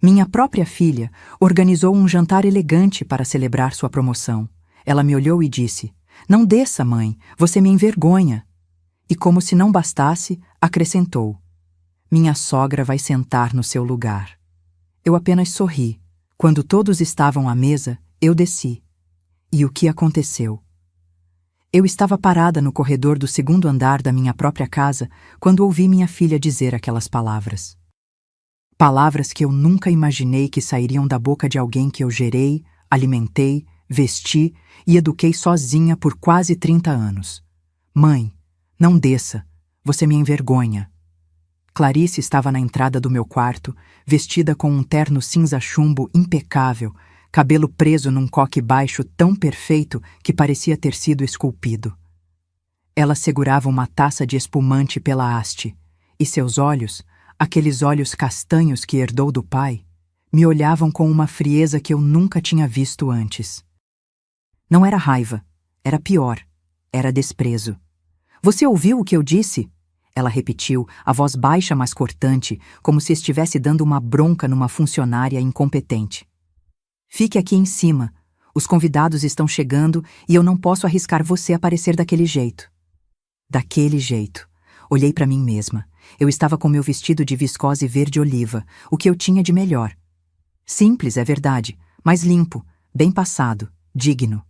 Minha própria filha organizou um jantar elegante para celebrar sua promoção. Ela me olhou e disse: "Não desça, mãe, você me envergonha." E como se não bastasse, acrescentou: "Minha sogra vai sentar no seu lugar." Eu apenas sorri. Quando todos estavam à mesa, eu desci. E o que aconteceu? Eu estava parada no corredor do segundo andar da minha própria casa quando ouvi minha filha dizer aquelas palavras. Palavras que eu nunca imaginei que sairiam da boca de alguém que eu gerei, alimentei, vesti e eduquei sozinha por quase 30 anos. "Mãe, não desça, você me envergonha." Clarice estava na entrada do meu quarto, vestida com um terno cinza chumbo impecável, cabelo preso num coque baixo tão perfeito que parecia ter sido esculpido. Ela segurava uma taça de espumante pela haste, e seus olhos, aqueles olhos castanhos que herdou do pai, me olhavam com uma frieza que eu nunca tinha visto antes. Não era raiva, era pior, era desprezo. "Você ouviu o que eu disse?" Ela repetiu, a voz baixa mas cortante, como se estivesse dando uma bronca numa funcionária incompetente. "Fique aqui em cima. Os convidados estão chegando e eu não posso arriscar você aparecer daquele jeito." Daquele jeito. Olhei para mim mesma. Eu estava com meu vestido de viscose verde-oliva, o que eu tinha de melhor. Simples, é verdade, mas limpo, bem passado, digno.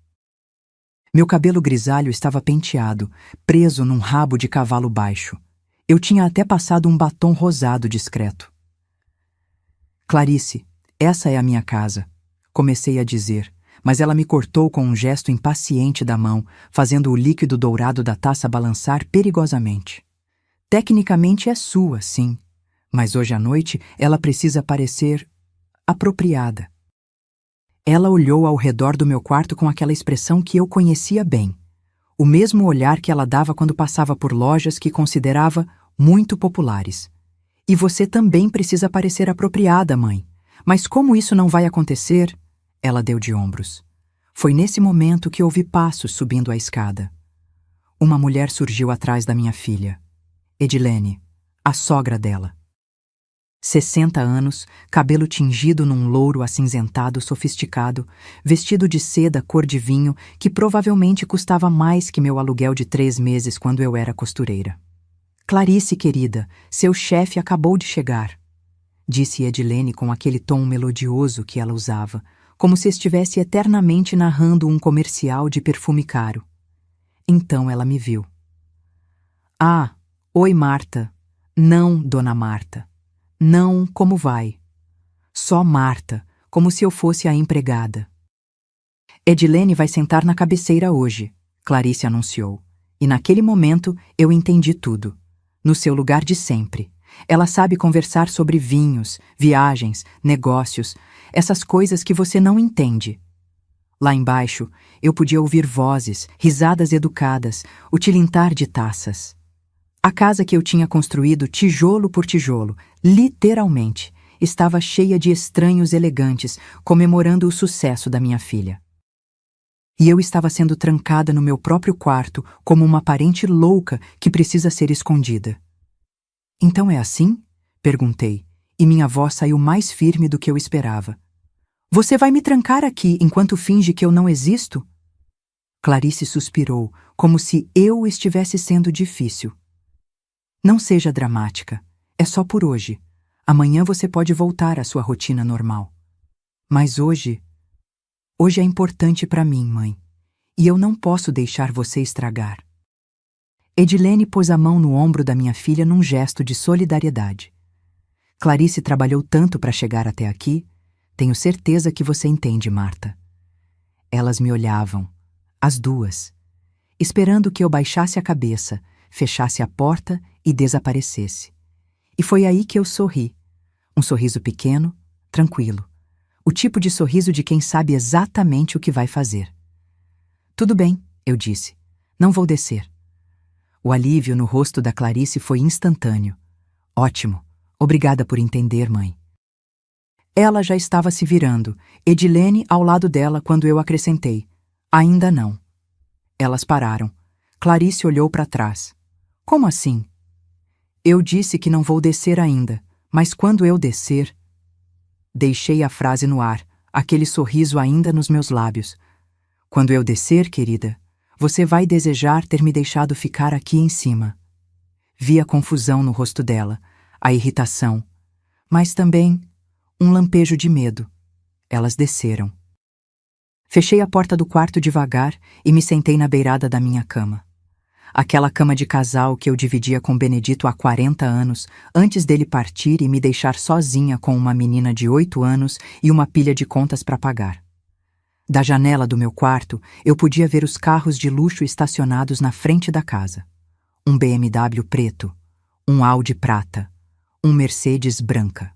Meu cabelo grisalho estava penteado, preso num rabo de cavalo baixo. Eu tinha até passado um batom rosado discreto. "Clarice, essa é a minha casa", comecei a dizer, mas ela me cortou com um gesto impaciente da mão, fazendo o líquido dourado da taça balançar perigosamente. "Tecnicamente é sua, sim, mas hoje à noite ela precisa parecer apropriada." Ela olhou ao redor do meu quarto com aquela expressão que eu conhecia bem. O mesmo olhar que ela dava quando passava por lojas que considerava muito populares. "E você também precisa parecer apropriada, mãe. Mas como isso não vai acontecer?" Ela deu de ombros. Foi nesse momento que ouvi passos subindo a escada. Uma mulher surgiu atrás da minha filha. Edilene, a sogra dela. 60 anos, cabelo tingido num louro acinzentado sofisticado, vestido de seda cor de vinho que provavelmente custava mais que meu aluguel de 3 meses quando eu era costureira. "Clarice, querida, seu chefe acabou de chegar", disse Edilene com aquele tom melodioso que ela usava, como se estivesse eternamente narrando um comercial de perfume caro. Então ela me viu. "Ah, oi, Marta. Não, dona Marta. Não, como vai? Só Marta, como se eu fosse a empregada." "Edilene vai sentar na cabeceira hoje", Clarice anunciou. E naquele momento eu entendi tudo. No seu lugar de sempre. Ela sabe conversar sobre vinhos, viagens, negócios, essas coisas que você não entende. Lá embaixo, eu podia ouvir vozes, risadas educadas, o tilintar de taças. A casa que eu tinha construído tijolo por tijolo, literalmente, estava cheia de estranhos elegantes, comemorando o sucesso da minha filha. E eu estava sendo trancada no meu próprio quarto como uma parente louca que precisa ser escondida. "Então é assim?" perguntei, e minha voz saiu mais firme do que eu esperava. "Você vai me trancar aqui enquanto finge que eu não existo?" Clarice suspirou, como se eu estivesse sendo difícil. "Não seja dramática. É só por hoje. Amanhã você pode voltar à sua rotina normal. Mas hoje é importante para mim, mãe. E eu não posso deixar você estragar." Edilene pôs a mão no ombro da minha filha num gesto de solidariedade. "Clarice trabalhou tanto para chegar até aqui. Tenho certeza que você entende, Marta." Elas me olhavam, as duas, esperando que eu baixasse a cabeça, fechasse a porta e desaparecesse. E foi aí que eu sorri. Um sorriso pequeno, tranquilo. O tipo de sorriso de quem sabe exatamente o que vai fazer. "Tudo bem", eu disse. "Não vou descer." O alívio no rosto da Clarice foi instantâneo. "Ótimo. Obrigada por entender, mãe." Ela já estava se virando, Edilene ao lado dela quando eu acrescentei: "Ainda não." Elas pararam. Clarice olhou para trás. "Como assim?" "Eu disse que não vou descer ainda, mas quando eu descer..." Deixei a frase no ar, aquele sorriso ainda nos meus lábios. Quando eu descer, querida, você vai desejar ter me deixado ficar aqui em cima. Vi a confusão no rosto dela, a irritação, mas também um lampejo de medo. Elas desceram. Fechei a porta do quarto devagar e me sentei na beirada da minha cama. Aquela cama de casal que eu dividia com Benedito há 40 anos, antes dele partir e me deixar sozinha com uma menina de 8 anos e uma pilha de contas para pagar. Da janela do meu quarto, eu podia ver os carros de luxo estacionados na frente da casa. Um BMW preto, um Audi prata, um Mercedes branca.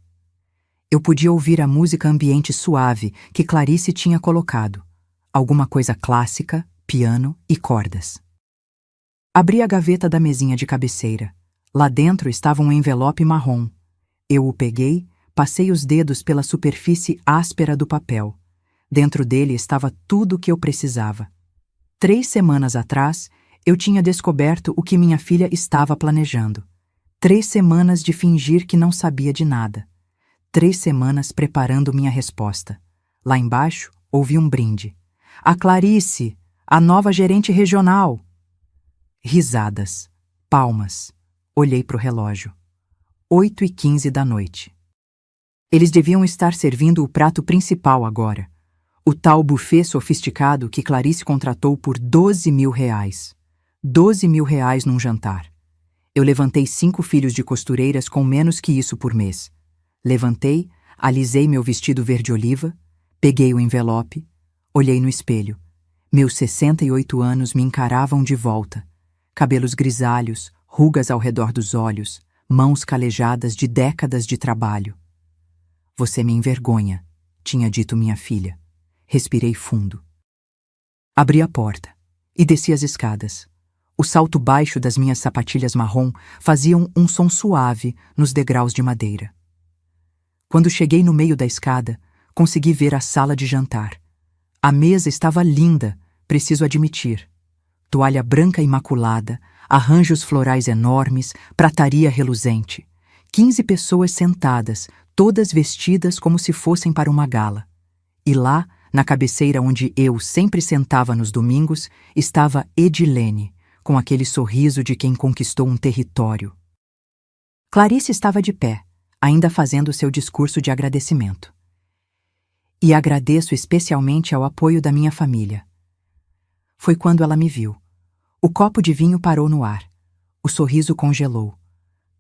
Eu podia ouvir a música ambiente suave que Clarice tinha colocado, alguma coisa clássica, piano e cordas. Abri a gaveta da mesinha de cabeceira. Lá dentro estava um envelope marrom. Eu o peguei, passei os dedos pela superfície áspera do papel. Dentro dele estava tudo o que eu precisava. 3 semanas atrás, eu tinha descoberto o que minha filha estava planejando. 3 semanas de fingir que não sabia de nada. 3 semanas preparando minha resposta. Lá embaixo, ouvi um brinde. A Clarice, a nova gerente regional! Risadas, palmas. Olhei para o relógio. 8h15 da noite. Eles deviam estar servindo o prato principal agora. O tal buffet sofisticado que Clarice contratou por R$ 12.000. R$ 12.000 num jantar. Eu levantei 5 filhos de costureiras com menos que isso por mês. Levantei, alisei meu vestido verde-oliva, peguei o envelope, olhei no espelho. Meus 68 anos me encaravam de volta. Cabelos grisalhos, rugas ao redor dos olhos, mãos calejadas de décadas de trabalho. Você me envergonha, tinha dito minha filha. Respirei fundo. Abri a porta e desci as escadas. O salto baixo das minhas sapatilhas marrom faziam um som suave nos degraus de madeira. Quando cheguei no meio da escada, consegui ver a sala de jantar. A mesa estava linda, preciso admitir. Toalha branca imaculada, arranjos florais enormes, prataria reluzente. 15 pessoas sentadas, todas vestidas como se fossem para uma gala. E lá, na cabeceira onde eu sempre sentava nos domingos, estava Edilene, com aquele sorriso de quem conquistou um território. Clarice estava de pé, ainda fazendo seu discurso de agradecimento. E agradeço especialmente ao apoio da minha família. Foi quando ela me viu. O copo de vinho parou no ar. O sorriso congelou.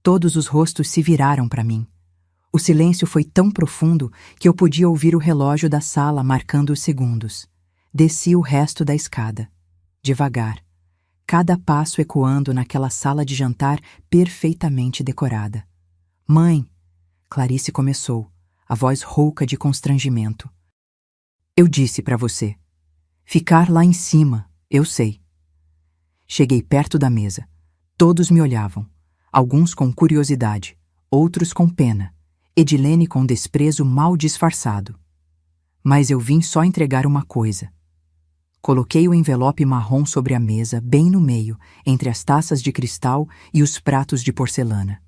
Todos os rostos se viraram para mim. O silêncio foi tão profundo que eu podia ouvir o relógio da sala marcando os segundos. Desci o resto da escada. Devagar. Cada passo ecoando naquela sala de jantar perfeitamente decorada. Mãe, Clarice começou, a voz rouca de constrangimento. Eu disse para você. Ficar lá em cima, eu sei. Cheguei perto da mesa. Todos me olhavam. Alguns com curiosidade, outros com pena. Edilene com desprezo mal disfarçado. Mas eu vim só entregar uma coisa. Coloquei o envelope marrom sobre a mesa, bem no meio, entre as taças de cristal e os pratos de porcelana.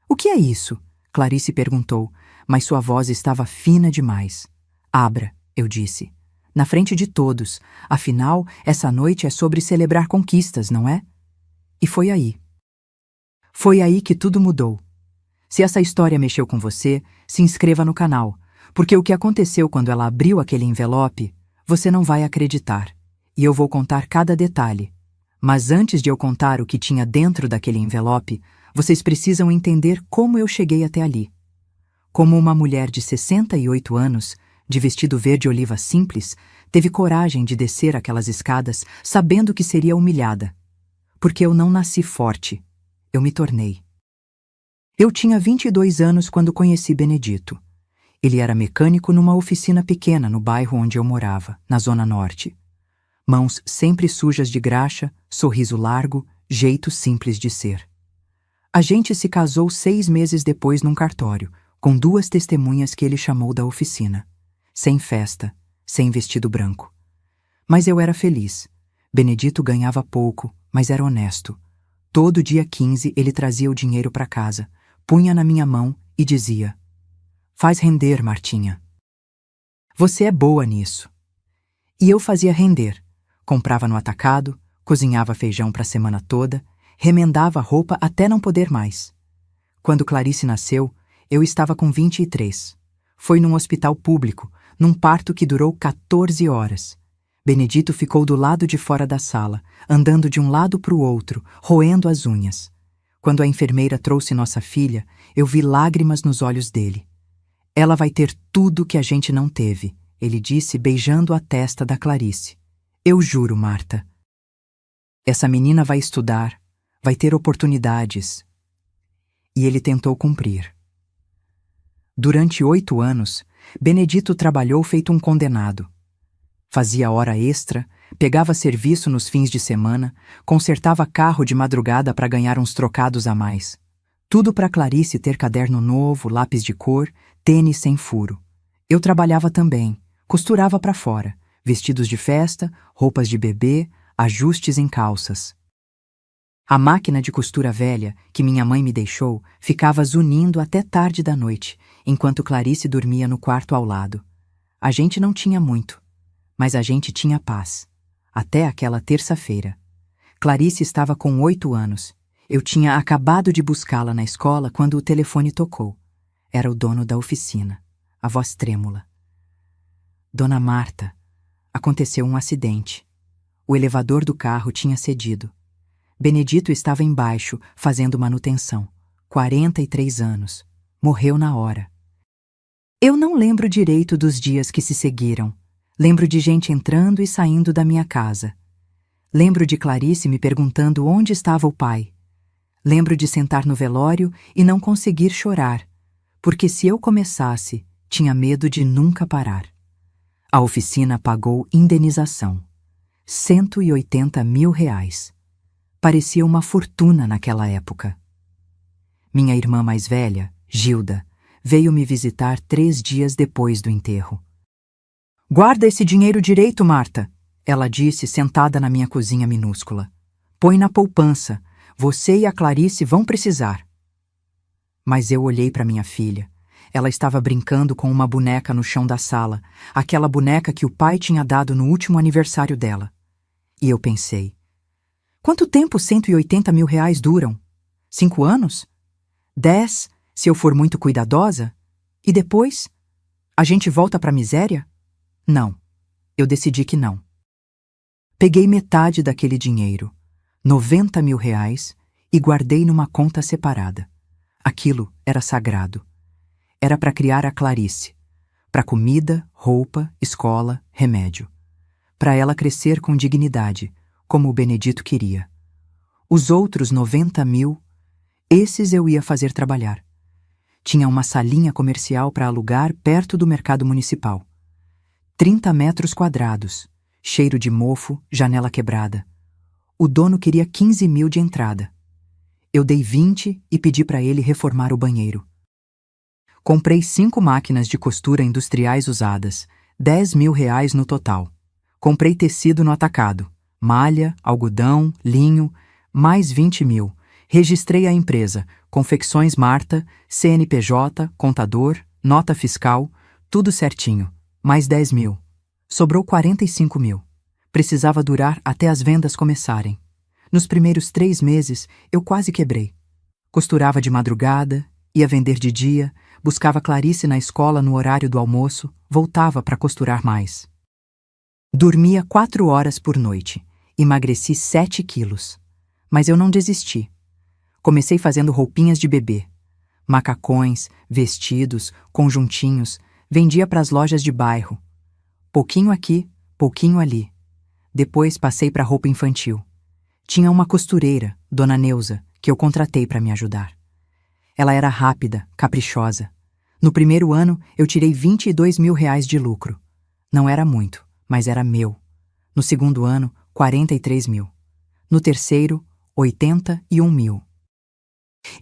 O que é isso? Clarice perguntou, mas sua voz estava fina demais. Abra, eu disse. Na frente de todos, afinal, essa noite é sobre celebrar conquistas, não é? E foi aí. Foi aí que tudo mudou. Se essa história mexeu com você, se inscreva no canal, porque o que aconteceu quando ela abriu aquele envelope, você não vai acreditar. E eu vou contar cada detalhe. Mas antes de eu contar o que tinha dentro daquele envelope, vocês precisam entender como eu cheguei até ali. Como uma mulher de 68 anos, de vestido verde-oliva simples, teve coragem de descer aquelas escadas sabendo que seria humilhada. Porque eu não nasci forte, eu me tornei. Eu tinha 22 anos quando conheci Benedito. Ele era mecânico numa oficina pequena no bairro onde eu morava, na Zona Norte. Mãos sempre sujas de graxa, sorriso largo, jeito simples de ser. A gente se casou 6 meses depois num cartório, com 2 testemunhas que ele chamou da oficina. Sem festa, sem vestido branco. Mas eu era feliz. Benedito ganhava pouco, mas era honesto. Todo dia 15 ele trazia o dinheiro para casa, punha na minha mão e dizia: Faz render, Martinha. Você é boa nisso. E eu fazia render. Comprava no atacado, cozinhava feijão para a semana toda, remendava a roupa até não poder mais. Quando Clarice nasceu, eu estava com 23. Foi num hospital público, num parto que durou 14 horas. Benedito ficou do lado de fora da sala, andando de um lado para o outro, roendo as unhas. Quando a enfermeira trouxe nossa filha, eu vi lágrimas nos olhos dele. Ela vai ter tudo que a gente não teve, ele disse, beijando a testa da Clarice. Eu juro, Marta. Essa menina vai estudar, vai ter oportunidades. E ele tentou cumprir. Durante 8 anos, Benedito trabalhou feito um condenado. Fazia hora extra, pegava serviço nos fins de semana, consertava carro de madrugada para ganhar uns trocados a mais. Tudo para Clarice ter caderno novo, lápis de cor, tênis sem furo. Eu trabalhava também, costurava para fora, vestidos de festa, roupas de bebê, ajustes em calças. A máquina de costura velha, que minha mãe me deixou, ficava zunindo até tarde da noite, enquanto Clarice dormia no quarto ao lado. A gente não tinha muito, mas a gente tinha paz. Até aquela terça-feira. Clarice estava com 8 anos. Eu tinha acabado de buscá-la na escola quando o telefone tocou. Era o dono da oficina, a voz trêmula. Dona Marta, aconteceu um acidente. O elevador do carro tinha cedido. Benedito estava embaixo, fazendo manutenção. 43 anos. Morreu na hora. Eu não lembro direito dos dias que se seguiram. Lembro de gente entrando e saindo da minha casa. Lembro de Clarice me perguntando onde estava o pai. Lembro de sentar no velório e não conseguir chorar, porque se eu começasse, tinha medo de nunca parar. A oficina pagou indenização. 180 mil reais. Parecia uma fortuna naquela época. Minha irmã mais velha, Gilda, veio me visitar 3 dias depois do enterro. Guarda esse dinheiro direito, Marta, ela disse, sentada na minha cozinha minúscula. Põe na poupança, você e a Clarice vão precisar. Mas eu olhei para minha filha. Ela estava brincando com uma boneca no chão da sala, aquela boneca que o pai tinha dado no último aniversário dela. E eu pensei, quanto tempo 180 mil reais duram? 5 anos? 10, se eu for muito cuidadosa? E depois? A gente volta para a miséria? Não, eu decidi que não. Peguei metade daquele dinheiro, 90 mil reais, e guardei numa conta separada. Aquilo era sagrado. Era para criar a Clarice, para comida, roupa, escola, remédio. Para ela crescer com dignidade, como o Benedito queria. Os outros 90 mil, esses eu ia fazer trabalhar. Tinha uma salinha comercial para alugar perto do mercado municipal. 30 metros quadrados, cheiro de mofo, janela quebrada. O dono queria 15 mil de entrada. Eu dei 20 e pedi para ele reformar o banheiro. Comprei 5 máquinas de costura industriais usadas, 10 mil reais no total. Comprei tecido no atacado, malha, algodão, linho, mais 20 mil. Registrei a empresa, Confecções Marta, CNPJ, contador, nota fiscal, tudo certinho, mais 10 mil. Sobrou 45 mil. Precisava durar até as vendas começarem. Nos primeiros 3 meses, eu quase quebrei. Costurava de madrugada, ia vender de dia, buscava Clarice na escola no horário do almoço, voltava para costurar mais. Dormia 4 horas por noite. Emagreci 7 quilos. Mas eu não desisti. Comecei fazendo roupinhas de bebê. Macacões, vestidos, conjuntinhos, vendia para as lojas de bairro. Pouquinho aqui, pouquinho ali. Depois passei para roupa infantil. Tinha uma costureira, Dona Neuza, que eu contratei para me ajudar. Ela era rápida, caprichosa. No primeiro ano, eu tirei 22 mil reais de lucro. Não era muito, mas era meu. No segundo ano, 43 mil. No terceiro, 81 mil.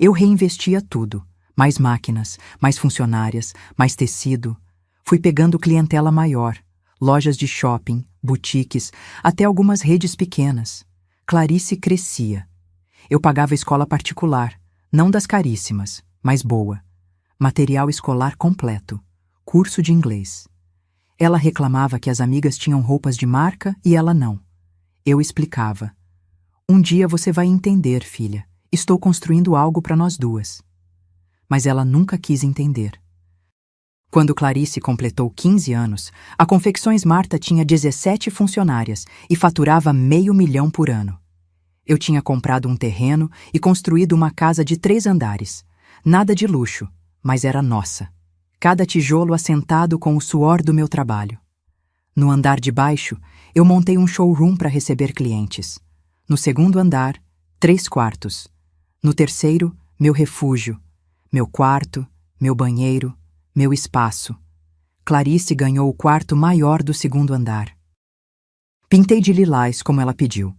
Eu reinvestia tudo. Mais máquinas, mais funcionárias, mais tecido. Fui pegando clientela maior. Lojas de shopping, boutiques, até algumas redes pequenas. Clarice crescia. Eu pagava escola particular, não das caríssimas, mas boa. material escolar completo, curso de inglês. Ela reclamava que as amigas tinham roupas de marca e ela não. Eu explicava. Um dia você vai entender, filha. Estou construindo algo para nós duas. Mas ela nunca quis entender. Quando Clarice completou 15 anos, a Confecções Marta tinha 17 funcionárias e faturava R$500.000 por ano. Eu tinha comprado um terreno e construído uma casa de 3 andares. Nada de luxo, mas era nossa. Cada tijolo assentado com o suor do meu trabalho. No andar de baixo, eu montei um showroom para receber clientes. No segundo andar, 3 quartos. No terceiro, meu refúgio, meu quarto, meu banheiro, meu espaço. Clarice ganhou o quarto maior do segundo andar. Pintei de lilás como ela pediu.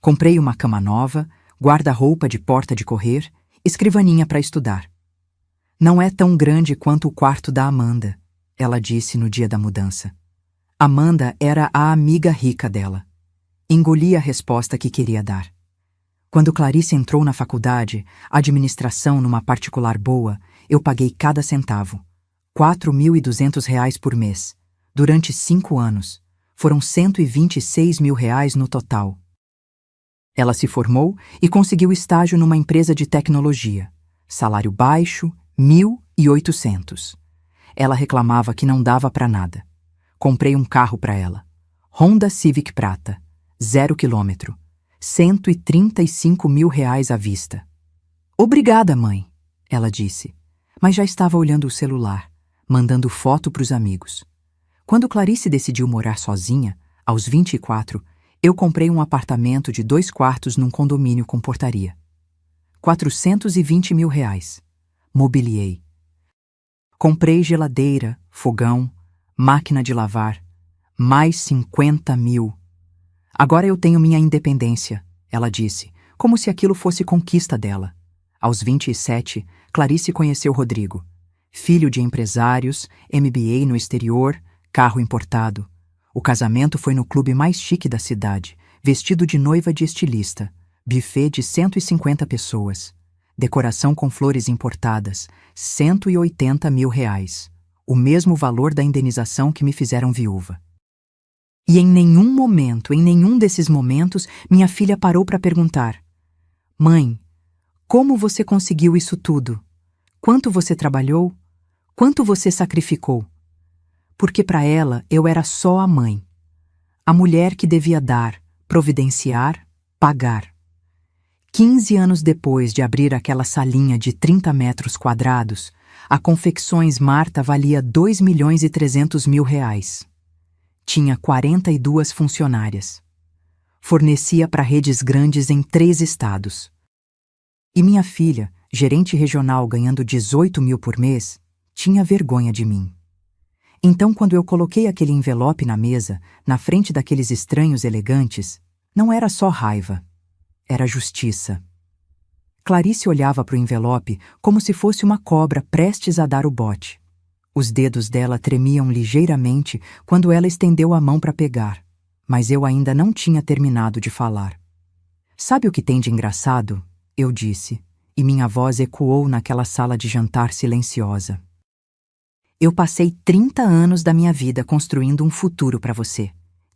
Comprei uma cama nova, guarda-roupa de porta de correr, escrivaninha para estudar. Não é tão grande quanto o quarto da Amanda, ela disse no dia da mudança. Amanda era a amiga rica dela. Engoli a resposta que queria dar. Quando Clarice entrou na faculdade, administração numa particular boa, eu paguei cada centavo. R$4.200 por mês. Durante 5 anos. Foram R$126.000 no total. Ela se formou e conseguiu estágio numa empresa de tecnologia. Salário baixo, 1.800. Ela reclamava que não dava para nada. Comprei um carro para ela. Honda Civic Prata. 0 km. R$135.000 à vista. Obrigada, mãe, ela disse, mas já estava olhando o celular, mandando foto para os amigos. Quando Clarice decidiu morar sozinha, aos 24, eu comprei um apartamento de 2 quartos num condomínio com portaria. R$420.000. Mobiliei. Comprei geladeira, fogão, máquina de lavar. Mais 50.000. Agora eu tenho minha independência, ela disse, como se aquilo fosse conquista dela. Aos 27, Clarice conheceu Rodrigo. Filho de empresários, MBA no exterior, carro importado. O casamento foi no clube mais chique da cidade, vestido de noiva de estilista, buffet de 150 pessoas. Decoração com flores importadas, R$180.000. O mesmo valor da indenização que me fizeram viúva. E em nenhum desses momentos, minha filha parou para perguntar: Mãe, como você conseguiu isso tudo? Quanto você trabalhou? Quanto você sacrificou? Porque para ela eu era só a mãe. A mulher que devia dar, providenciar, pagar. 15 anos depois de abrir aquela salinha de 30 metros quadrados, a Confecções Marta valia R$2.300.000. Tinha 42 funcionárias. Fornecia para redes grandes em 3 estados. E minha filha, gerente regional ganhando 18.000 por mês, tinha vergonha de mim. Então, quando eu coloquei aquele envelope na mesa, na frente daqueles estranhos elegantes, não era só raiva, era justiça. Clarice olhava para o envelope como se fosse uma cobra prestes a dar o bote. Os dedos dela tremiam ligeiramente quando ela estendeu a mão para pegar, mas eu ainda não tinha terminado de falar. Sabe o que tem de engraçado? Eu disse, e minha voz ecoou naquela sala de jantar silenciosa. Eu passei 30 anos da minha vida construindo um futuro para você.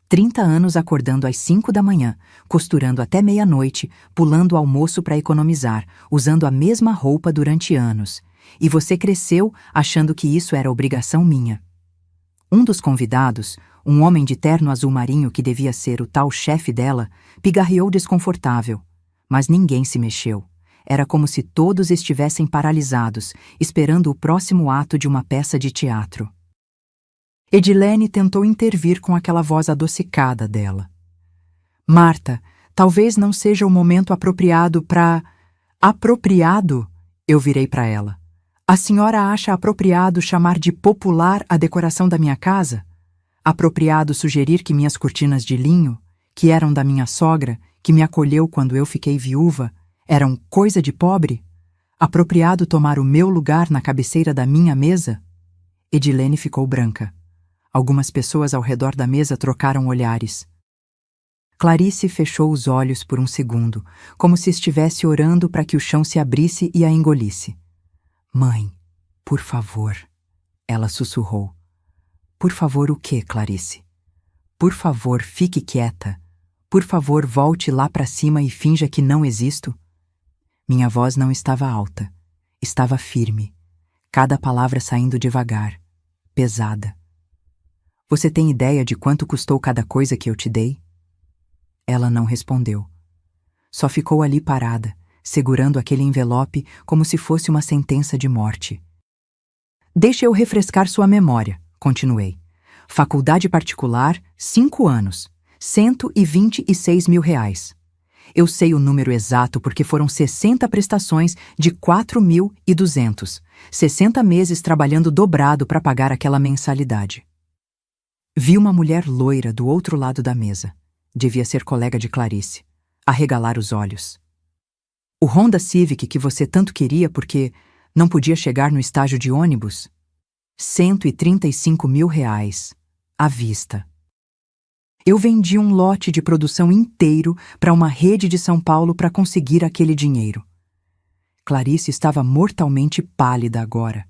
30 anos acordando às 5 da manhã, costurando até meia-noite, pulando o almoço para economizar, usando a mesma roupa durante anos. E você cresceu achando que isso era obrigação minha. Um dos convidados, um homem de terno azul marinho que devia ser o tal chefe dela, pigarreou desconfortável. Mas ninguém se mexeu. Era como se todos estivessem paralisados, esperando o próximo ato de uma peça de teatro. Edilene tentou intervir com aquela voz adocicada dela. Marta, talvez não seja o momento apropriado para... Apropriado? Eu virei para ela. A senhora acha apropriado chamar de popular a decoração da minha casa? Apropriado sugerir que minhas cortinas de linho, que eram da minha sogra, que me acolheu quando eu fiquei viúva, eram coisa de pobre? Apropriado tomar o meu lugar na cabeceira da minha mesa? Edilene ficou branca. Algumas pessoas ao redor da mesa trocaram olhares. Clarice fechou os olhos por um segundo, como se estivesse orando para que o chão se abrisse e a engolisse. Mãe, Por favor, ela sussurrou. Por favor, o quê, Clarice? Por favor, fique quieta. Por favor, volte lá para cima e finja que não existo. Minha voz não estava alta, estava firme, cada palavra saindo devagar, pesada. Você tem ideia de quanto custou cada coisa que eu te dei? Ela não respondeu. Só ficou ali parada, segurando aquele envelope como se fosse uma sentença de morte. Deixe eu refrescar sua memória, continuei. Faculdade particular, 5 anos, R$ 126 mil. Eu sei o número exato porque foram 60 prestações de 4.200, 60 meses trabalhando dobrado para pagar aquela mensalidade. Vi uma mulher loira do outro lado da mesa. Devia ser colega de Clarice. Arregalar os olhos. O Honda Civic que você tanto queria porque não podia chegar no estágio de ônibus? R$ 135 mil, à vista. Eu vendi um lote de produção inteiro para uma rede de São Paulo para conseguir aquele dinheiro. Clarice estava mortalmente pálida agora.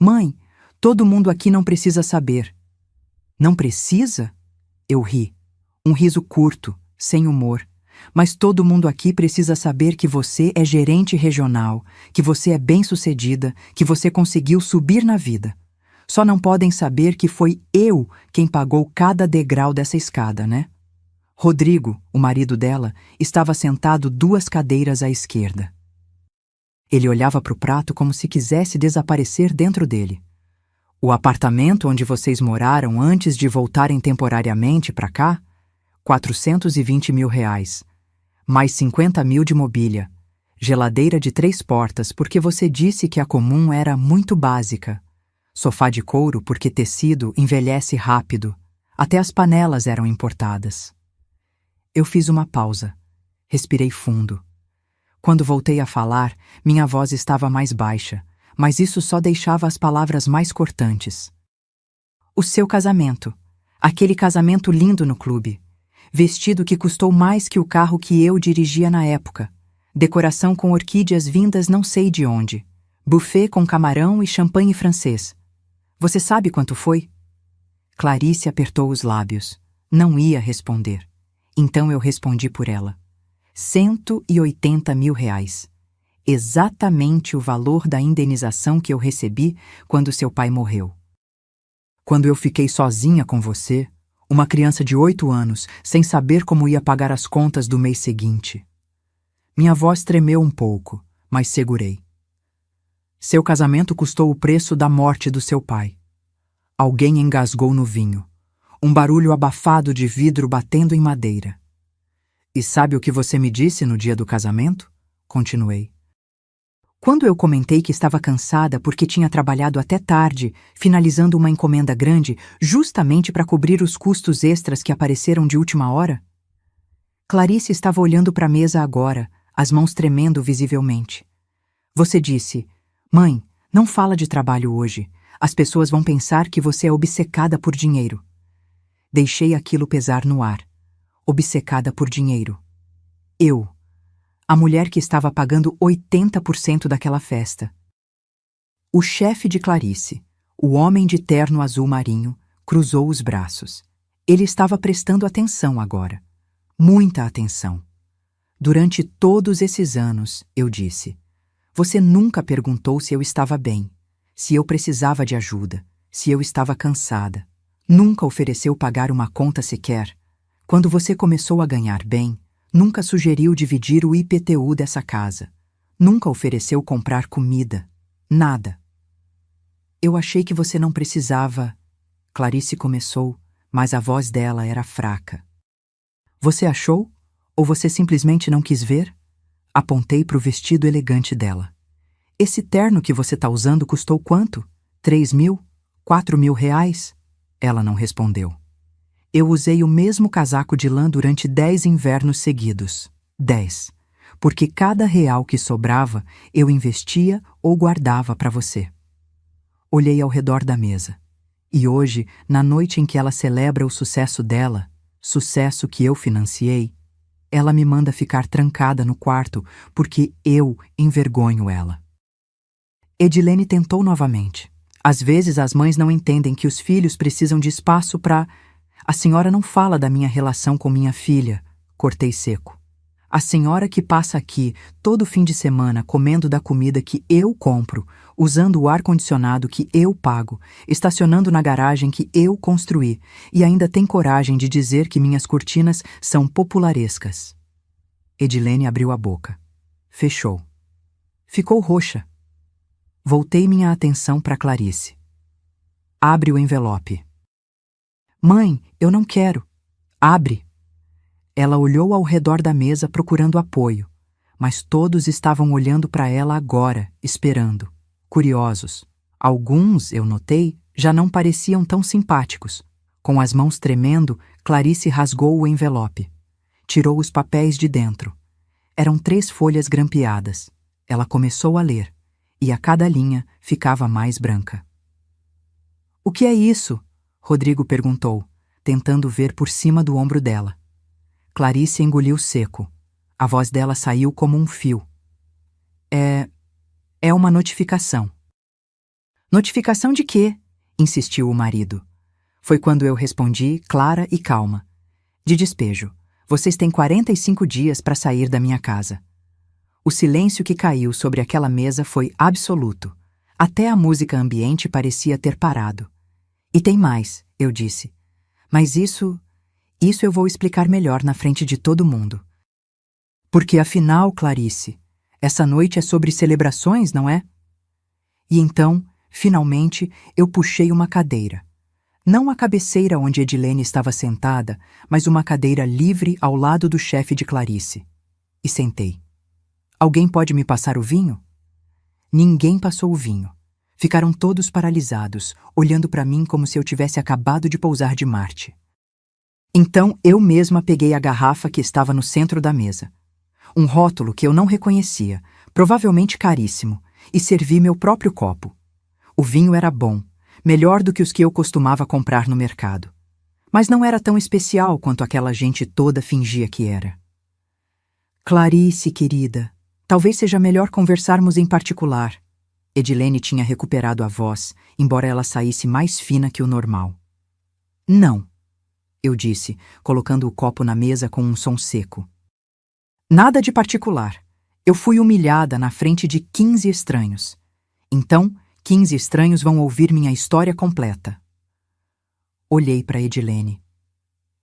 Mãe, todo mundo aqui não precisa saber. Não precisa? Eu ri. Um riso curto, sem humor. Mas todo mundo aqui precisa saber que você é gerente regional, que você é bem-sucedida, que você conseguiu subir na vida. Só não podem saber que foi eu quem pagou cada degrau dessa escada, né? Rodrigo, o marido dela, estava sentado 2 cadeiras à esquerda. Ele olhava para o prato como se quisesse desaparecer dentro dele. O apartamento onde vocês moraram antes de voltarem temporariamente para cá? R$ 420 mil. Mais 50 mil de mobília. Geladeira de 3 portas porque você disse que a comum era muito básica. Sofá de couro porque tecido envelhece rápido. Até as panelas eram importadas. Eu fiz uma pausa. Respirei fundo. Quando voltei a falar, minha voz estava mais baixa, mas isso só deixava as palavras mais cortantes. O seu casamento. Aquele casamento lindo no clube. Vestido que custou mais que o carro que eu dirigia na época. Decoração com orquídeas vindas não sei de onde. Buffet com camarão e champanhe francês. Você sabe quanto foi? Clarice apertou os lábios. Não ia responder. Então eu respondi por ela. R$ 180 mil. Exatamente o valor da indenização que eu recebi quando seu pai morreu. Quando eu fiquei sozinha com você, uma criança de 8 anos, sem saber como ia pagar as contas do mês seguinte. Minha voz tremeu um pouco, mas segurei. Seu casamento custou o preço da morte do seu pai. Alguém engasgou no vinho. Um barulho abafado de vidro batendo em madeira. E sabe o que você me disse no dia do casamento? Continuei. Quando eu comentei que estava cansada porque tinha trabalhado até tarde, finalizando uma encomenda grande, justamente para cobrir os custos extras que apareceram de última hora? Clarice estava olhando para a mesa agora, as mãos tremendo visivelmente. Você disse, mãe, não fala de trabalho hoje. As pessoas vão pensar que você é obcecada por dinheiro. Deixei aquilo pesar no ar. Obcecada por dinheiro. Eu. A mulher que estava pagando 80% daquela festa. O chefe de Clarice, o homem de terno azul marinho, cruzou os braços. Ele estava prestando atenção agora. Muita atenção. Durante todos esses anos, eu disse, você nunca perguntou se eu estava bem, se eu precisava de ajuda, se eu estava cansada. Nunca ofereceu pagar uma conta sequer. Quando você começou a ganhar bem, nunca sugeriu dividir o IPTU dessa casa. Nunca ofereceu comprar comida. Nada. Eu achei que você não precisava. Clarice começou, mas a voz dela era fraca. Você achou? Ou você simplesmente não quis ver? Apontei para o vestido elegante dela. Esse terno que você está usando custou quanto? 3 mil? 4 mil reais? Ela não respondeu. Eu usei o mesmo casaco de lã durante 10 invernos seguidos. 10. Porque cada real que sobrava, eu investia ou guardava para você. Olhei ao redor da mesa. E hoje, na noite em que ela celebra o sucesso dela, sucesso que eu financiei, ela me manda ficar trancada no quarto porque eu envergonho ela. Edilene tentou novamente. Às vezes as mães não entendem que os filhos precisam de espaço para... A senhora não fala da minha relação com minha filha, cortei seco. A senhora que passa aqui todo fim de semana comendo da comida que eu compro, usando o ar-condicionado que eu pago, estacionando na garagem que eu construí e ainda tem coragem de dizer que minhas cortinas são popularescas. Edilene abriu a boca. Fechou. Ficou roxa. Voltei minha atenção para Clarice. Abre o envelope. Mãe, eu não quero. Abre. Ela olhou ao redor da mesa procurando apoio, mas todos estavam olhando para ela agora, esperando, curiosos. Alguns, eu notei, já não pareciam tão simpáticos. Com as mãos tremendo, Clarice rasgou o envelope. Tirou os papéis de dentro. Eram 3 folhas grampeadas. Ela começou a ler, e a cada linha ficava mais branca. O que é isso? Rodrigo perguntou, tentando ver por cima do ombro dela. Clarice engoliu seco. A voz dela saiu como um fio. É uma notificação. Notificação de quê? Insistiu o marido. Foi quando eu respondi, clara e calma. De despejo. Vocês têm 45 dias para sair da minha casa. O silêncio que caiu sobre aquela mesa foi absoluto. Até a música ambiente parecia ter parado. E tem mais, eu disse. Mas isso eu vou explicar melhor na frente de todo mundo. Porque afinal, Clarice, essa noite é sobre celebrações, não é? E então, finalmente, eu puxei uma cadeira. Não a cabeceira onde Edilene estava sentada, mas uma cadeira livre ao lado do chefe de Clarice. E sentei. Alguém pode me passar o vinho? Ninguém passou o vinho. Ficaram todos paralisados, olhando para mim como se eu tivesse acabado de pousar de Marte. Então eu mesma peguei a garrafa que estava no centro da mesa. Um rótulo que eu não reconhecia, provavelmente caríssimo, e servi meu próprio copo. O vinho era bom, melhor do que os que eu costumava comprar no mercado. Mas não era tão especial quanto aquela gente toda fingia que era. Clarice, querida, talvez seja melhor conversarmos em particular. Edilene tinha recuperado a voz, embora ela saísse mais fina que o normal. Não, eu disse, colocando o copo na mesa com um som seco. Nada de particular. Eu fui humilhada na frente de 15 estranhos. Então, 15 estranhos vão ouvir minha história completa. Olhei para Edilene.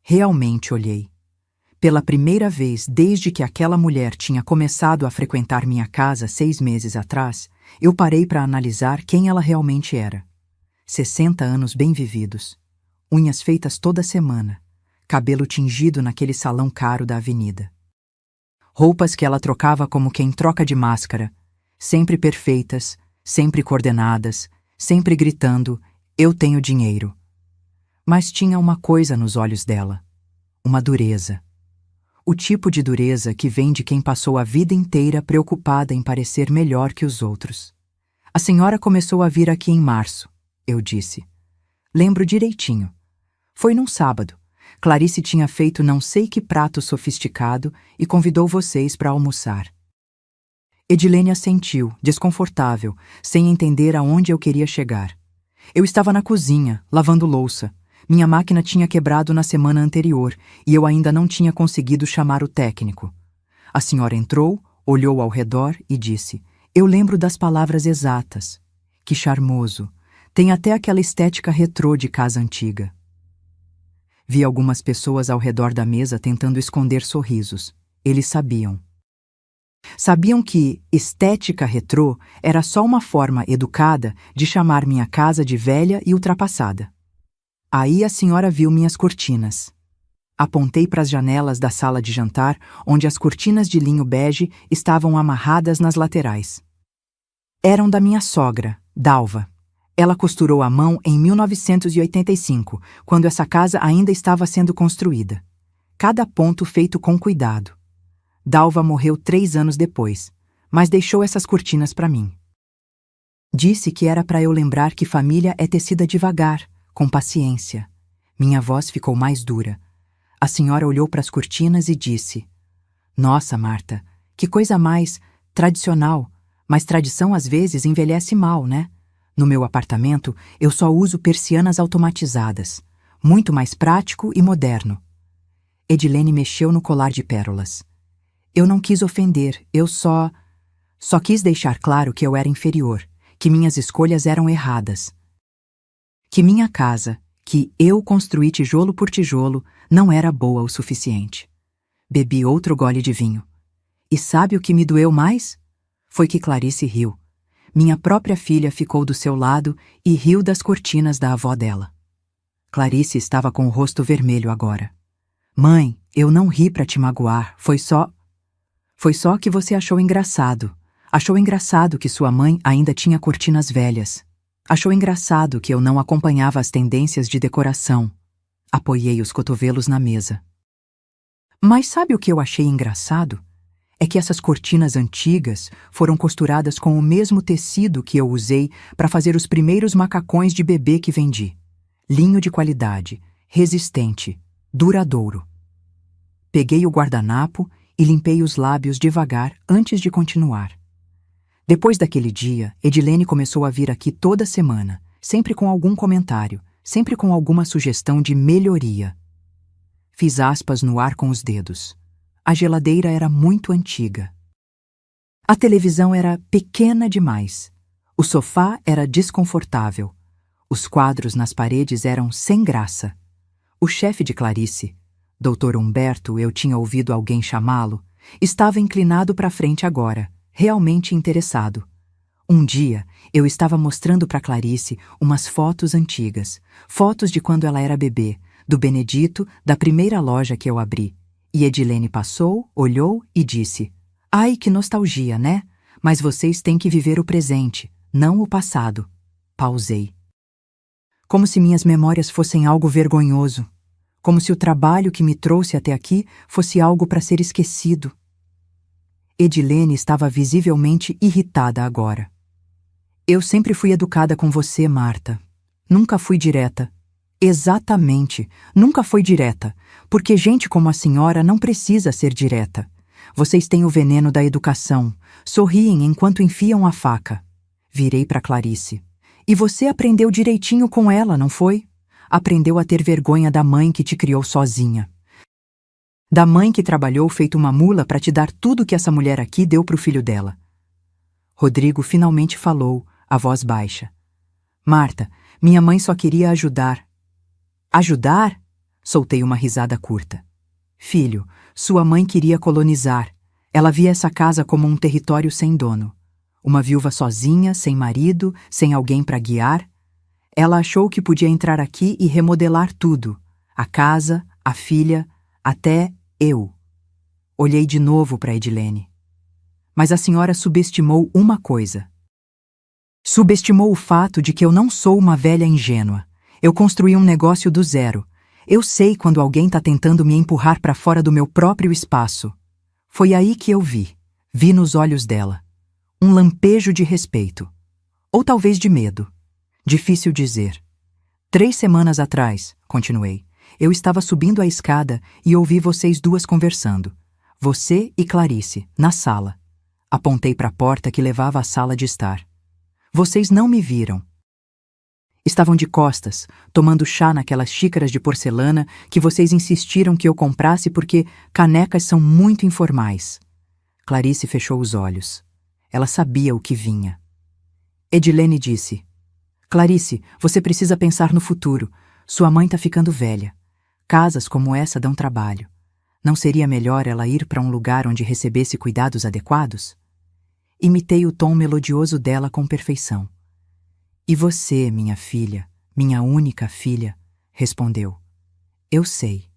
Realmente olhei. Pela primeira vez desde que aquela mulher tinha começado a frequentar minha casa 6 meses atrás, eu parei para analisar quem ela realmente era. 60 anos bem vividos. Unhas feitas toda semana. Cabelo tingido naquele salão caro da avenida. Roupas que ela trocava como quem troca de máscara. Sempre perfeitas, sempre coordenadas, sempre gritando, eu tenho dinheiro. Mas tinha uma coisa nos olhos dela. Uma dureza. O tipo de dureza que vem de quem passou a vida inteira preocupada em parecer melhor que os outros. A senhora começou a vir aqui em março, eu disse. Lembro direitinho. Foi num sábado. Clarice tinha feito não sei que prato sofisticado e convidou vocês para almoçar. Edilene assentiu, desconfortável, sem entender aonde eu queria chegar. Eu estava na cozinha, lavando louça. Minha máquina tinha quebrado na semana anterior e eu ainda não tinha conseguido chamar o técnico. A senhora entrou, olhou ao redor e disse, eu lembro das palavras exatas. Que charmoso. Tem até aquela estética retrô de casa antiga. Vi algumas pessoas ao redor da mesa tentando esconder sorrisos. Eles sabiam. Sabiam que estética retrô era só uma forma educada de chamar minha casa de velha e ultrapassada. Aí a senhora viu minhas cortinas. Apontei para as janelas da sala de jantar, onde as cortinas de linho bege estavam amarradas nas laterais. Eram da minha sogra, Dalva. Ela costurou à mão em 1985, quando essa casa ainda estava sendo construída. Cada ponto feito com cuidado. Dalva morreu 3 anos depois, mas deixou essas cortinas para mim. Disse que era para eu lembrar que família é tecida devagar, com paciência. Minha voz ficou mais dura. A senhora olhou para as cortinas e disse, nossa, Marta, que coisa mais tradicional, Mas tradição às vezes envelhece mal, né? No meu apartamento, eu só uso persianas automatizadas. Muito mais prático e moderno. Edilene mexeu no colar de pérolas. Eu não quis ofender, eu só quis deixar claro que eu era inferior, que minhas escolhas eram erradas. Que minha casa, que eu construí tijolo por tijolo, não era boa o suficiente. Bebi outro gole de vinho. E sabe o que me doeu mais? Foi que Clarice riu. Minha própria filha ficou do seu lado e riu das cortinas da avó dela. Clarice estava com o rosto vermelho agora. Mãe, eu não ri pra te magoar, foi só que você achou engraçado. Achou engraçado que sua mãe ainda tinha cortinas velhas. Achou engraçado que eu não acompanhava as tendências de decoração. Apoiei os cotovelos na mesa. Mas sabe o que eu achei engraçado? É que essas cortinas antigas foram costuradas com o mesmo tecido que eu usei para fazer os primeiros macacões de bebê que vendi. Linho de qualidade, resistente, duradouro. Peguei o guardanapo e limpei os lábios devagar antes de continuar. Depois daquele dia, Edilene começou a vir aqui toda semana, sempre com algum comentário, sempre com alguma sugestão de melhoria. Fiz aspas no ar com os dedos. A geladeira era muito antiga. A televisão era pequena demais. O sofá era desconfortável. Os quadros nas paredes eram sem graça. O chefe de Clarice, Dr. Humberto, eu tinha ouvido alguém chamá-lo, estava inclinado para frente agora, realmente interessado. Um dia, eu estava mostrando para Clarice umas fotos antigas, fotos de quando ela era bebê, do Benedito, da primeira loja que eu abri. E Edilene passou, olhou e disse: Ai, que nostalgia, né? Mas vocês têm que viver o presente, não o passado. Pausei. Como se minhas memórias fossem algo vergonhoso. Como se o trabalho que me trouxe até aqui fosse algo para ser esquecido. Edilene estava visivelmente irritada agora. Eu sempre fui educada com você, Marta. Nunca fui direta. Exatamente, nunca foi direta, porque gente como a senhora não precisa ser direta. Vocês têm o veneno da educação, sorriem enquanto enfiam a faca. Virei para Clarice. E você aprendeu direitinho com ela, não foi? Aprendeu a ter vergonha da mãe que te criou sozinha. Da mãe que trabalhou feito uma mula para te dar tudo que essa mulher aqui deu pro filho dela. Rodrigo finalmente falou, a voz baixa. Marta, minha mãe só queria ajudar. Ajudar? Soltei uma risada curta. Filho, sua mãe queria colonizar. Ela via essa casa como um território sem dono. Uma viúva sozinha, sem marido, sem alguém para guiar. Ela achou que podia entrar aqui e remodelar tudo. A casa, a filha, até eu. Olhei de novo para Edilene. Mas a senhora subestimou uma coisa. Subestimou o fato de que eu não sou uma velha ingênua. Eu construí um negócio do zero. Eu sei quando alguém está tentando me empurrar para fora do meu próprio espaço. Foi aí que eu vi. Vi nos olhos dela. Um lampejo de respeito. Ou talvez de medo. Difícil dizer. 3 semanas atrás, continuei, eu estava subindo a escada e ouvi vocês duas conversando. Você e Clarice, na sala. Apontei para a porta que levava à sala de estar. Vocês não me viram. Estavam de costas, tomando chá naquelas xícaras de porcelana que vocês insistiram que eu comprasse porque canecas são muito informais. Clarice fechou os olhos. Ela sabia o que vinha. Edilene disse: Clarice, você precisa pensar no futuro. Sua mãe está ficando velha. Casas como essa dão trabalho. Não seria melhor ela ir para um lugar onde recebesse cuidados adequados? Imitei o tom melodioso dela com perfeição. E você, minha filha, minha única filha, respondeu. Eu sei.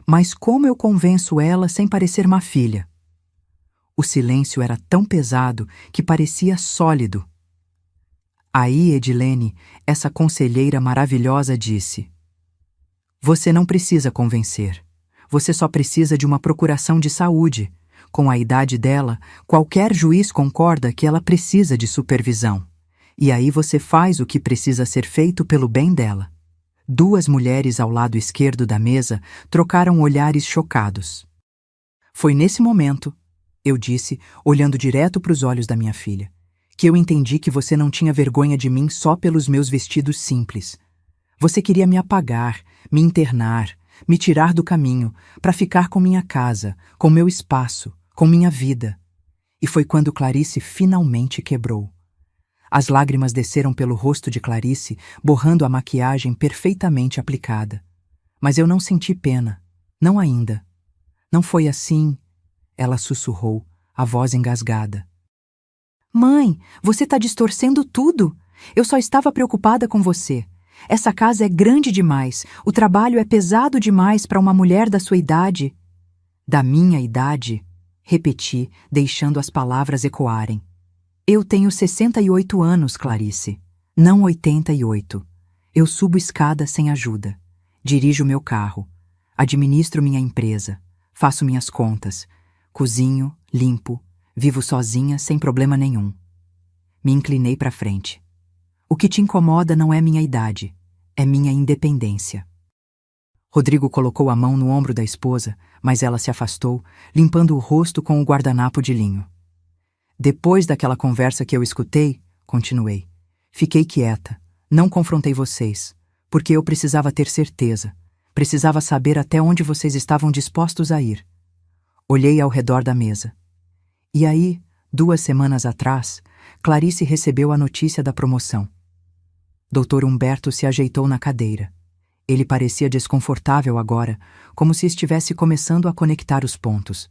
Mas como eu convenço ela sem parecer má filha? O silêncio era tão pesado que parecia sólido. Aí, Edilene, essa conselheira maravilhosa disse: Você não precisa convencer. Você só precisa de uma procuração de saúde. Com a idade dela, qualquer juiz concorda que ela precisa de supervisão. E aí você faz o que precisa ser feito pelo bem dela. 2 mulheres ao lado esquerdo da mesa trocaram olhares chocados. Foi nesse momento Eu disse, olhando direto para os olhos da minha filha, que eu entendi que você não tinha vergonha de mim só pelos meus vestidos simples. Você queria me apagar, me internar, me tirar do caminho, para ficar com minha casa, com meu espaço, com minha vida. E foi quando Clarice finalmente quebrou. As lágrimas desceram pelo rosto de Clarice, borrando a maquiagem perfeitamente aplicada. Mas eu não senti pena. Não ainda. Não foi assim, ela sussurrou, a voz engasgada. Mãe, você tá distorcendo tudo. Eu só estava preocupada com você. Essa casa é grande demais, o trabalho é pesado demais para uma mulher da sua idade. Da minha idade, repeti, deixando as palavras ecoarem. Eu tenho 68 anos, Clarice, não 88. Eu subo escada sem ajuda. Dirijo meu carro. Administro minha empresa. Faço minhas contas. Cozinho, limpo. Vivo sozinha, sem problema nenhum. Me inclinei para frente. O que te incomoda não é minha idade, é minha independência. Rodrigo colocou a mão no ombro da esposa, mas ela se afastou, limpando o rosto com o guardanapo de linho. Depois daquela conversa que eu escutei, continuei, fiquei quieta, não confrontei vocês, porque eu precisava ter certeza, precisava saber até onde vocês estavam dispostos a ir. Olhei ao redor da mesa. E aí, 2 semanas atrás, Clarice recebeu a notícia da promoção. Dr. Humberto se ajeitou na cadeira. Ele parecia desconfortável agora, como se estivesse começando a conectar os pontos.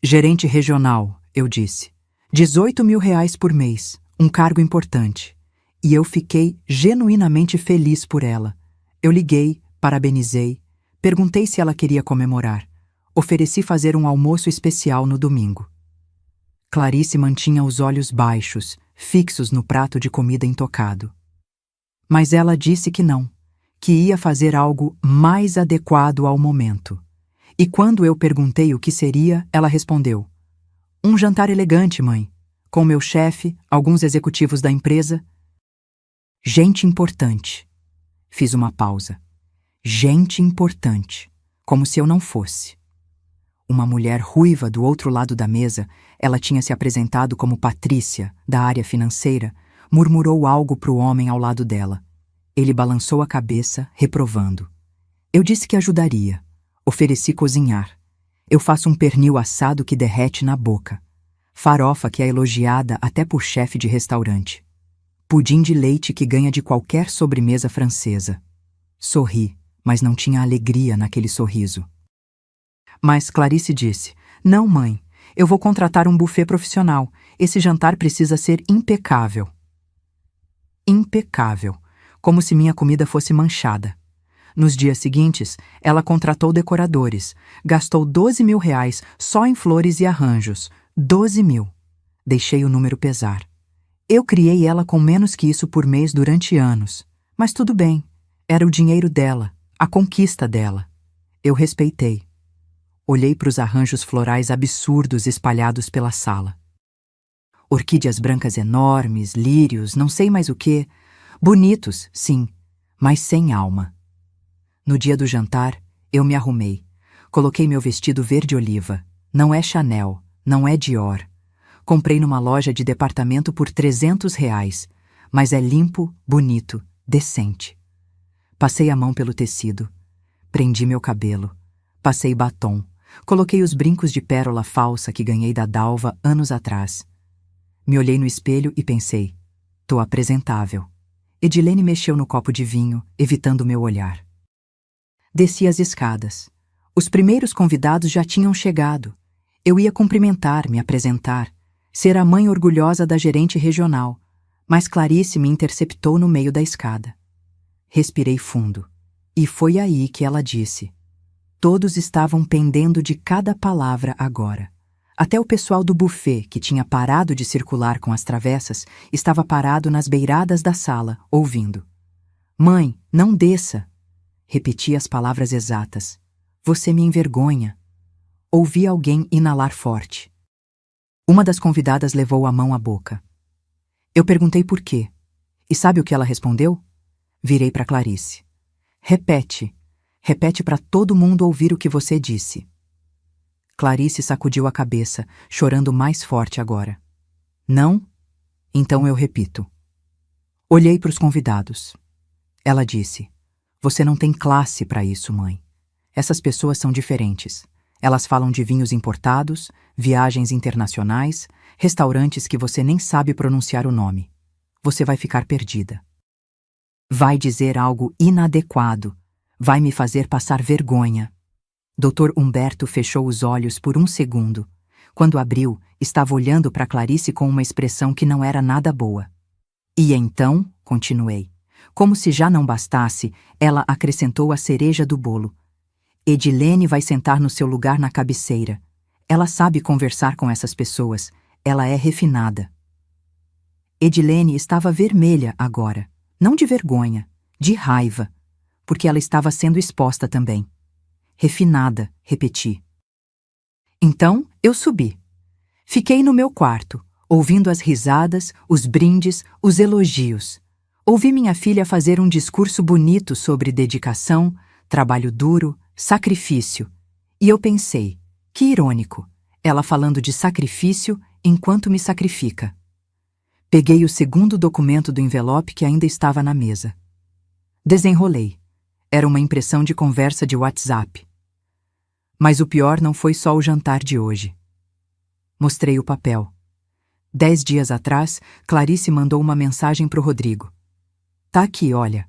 Gerente regional, eu disse. 18 mil reais por mês, um cargo importante. E eu fiquei genuinamente feliz por ela. Eu liguei, parabenizei, perguntei se ela queria comemorar. Ofereci fazer um almoço especial no domingo. Clarice mantinha os olhos baixos, fixos no prato de comida intocado. Mas ela disse que não, que ia fazer algo mais adequado ao momento. E quando eu perguntei o que seria, ela respondeu: um jantar elegante, mãe, com meu chefe, alguns executivos da empresa. Gente importante. Fiz uma pausa. Gente importante, como se eu não fosse. Uma mulher ruiva do outro lado da mesa, ela tinha se apresentado como Patrícia, da área financeira, murmurou algo para o homem ao lado dela. Ele balançou a cabeça, reprovando. Eu disse que ajudaria. Ofereci cozinhar. Eu faço um pernil assado que derrete na boca. Farofa que é elogiada até por chefe de restaurante. Pudim de leite que ganha de qualquer sobremesa francesa. Sorri, mas não tinha alegria naquele sorriso. Mas Clarice disse, não, mãe, eu vou contratar um buffet profissional. Esse jantar precisa ser impecável. Impecável, como se minha comida fosse manchada. Nos dias seguintes, ela contratou decoradores, gastou 12 mil reais só em flores e arranjos. 12 mil. Deixei o número pesar. Eu criei ela com menos que isso por mês durante anos. Mas tudo bem, era o dinheiro dela, a conquista dela. Eu respeitei. Olhei para os arranjos florais absurdos espalhados pela sala. Orquídeas brancas enormes, lírios, não sei mais o quê. Bonitos, sim, mas sem alma. No dia do jantar, eu me arrumei. Coloquei meu vestido verde-oliva. Não é Chanel, não é Dior. Comprei numa loja de departamento por 300 reais, mas é limpo, bonito, decente. Passei a mão pelo tecido. Prendi meu cabelo. Passei batom. Coloquei os brincos de pérola falsa que ganhei da Dalva anos atrás. Me olhei no espelho e pensei, tô apresentável. Edilene mexeu no copo de vinho, evitando meu olhar. Desci as escadas. Os primeiros convidados já tinham chegado. Eu ia cumprimentar, me apresentar, ser a mãe orgulhosa da gerente regional, mas Clarice me interceptou no meio da escada. Respirei fundo, e foi aí que ela disse. Todos estavam pendendo de cada palavra agora. Até o pessoal do buffet, que tinha parado de circular com as travessas, estava parado nas beiradas da sala, ouvindo. Mãe, não desça! Repeti as palavras exatas. Você me envergonha. Ouvi alguém inalar forte. Uma das convidadas levou a mão à boca. Eu perguntei por quê. E sabe o que ela respondeu? Virei para Clarice. Repete. Repete para todo mundo ouvir o que você disse. Clarice sacudiu a cabeça, chorando mais forte agora. Não? Então eu repito. Olhei para os convidados. Ela disse: Você não tem classe para isso, mãe. Essas pessoas são diferentes. Elas falam de vinhos importados, viagens internacionais, restaurantes que você nem sabe pronunciar o nome. Você vai ficar perdida. Vai dizer algo inadequado. Vai me fazer passar vergonha. Dr. Humberto fechou os olhos por um segundo. Quando abriu, estava olhando para Clarice com uma expressão que não era nada boa. E então, continuei, como se já não bastasse, ela acrescentou a cereja do bolo. Edilene vai sentar no seu lugar na cabeceira. Ela sabe conversar com essas pessoas. Ela é refinada. Edilene estava vermelha agora. Não de vergonha, de raiva, porque ela estava sendo exposta também. Refinada, repeti. Então, eu subi. Fiquei no meu quarto, ouvindo as risadas, os brindes, os elogios. Ouvi minha filha fazer um discurso bonito sobre dedicação, trabalho duro, sacrifício. E eu pensei, que irônico, ela falando de sacrifício enquanto me sacrifica. Peguei o segundo documento do envelope que ainda estava na mesa. Desenrolei. Era uma impressão de conversa de WhatsApp. Mas o pior não foi só o jantar de hoje. Mostrei o papel. 10 dias atrás, Clarice mandou uma mensagem pro Rodrigo. Tá aqui, olha.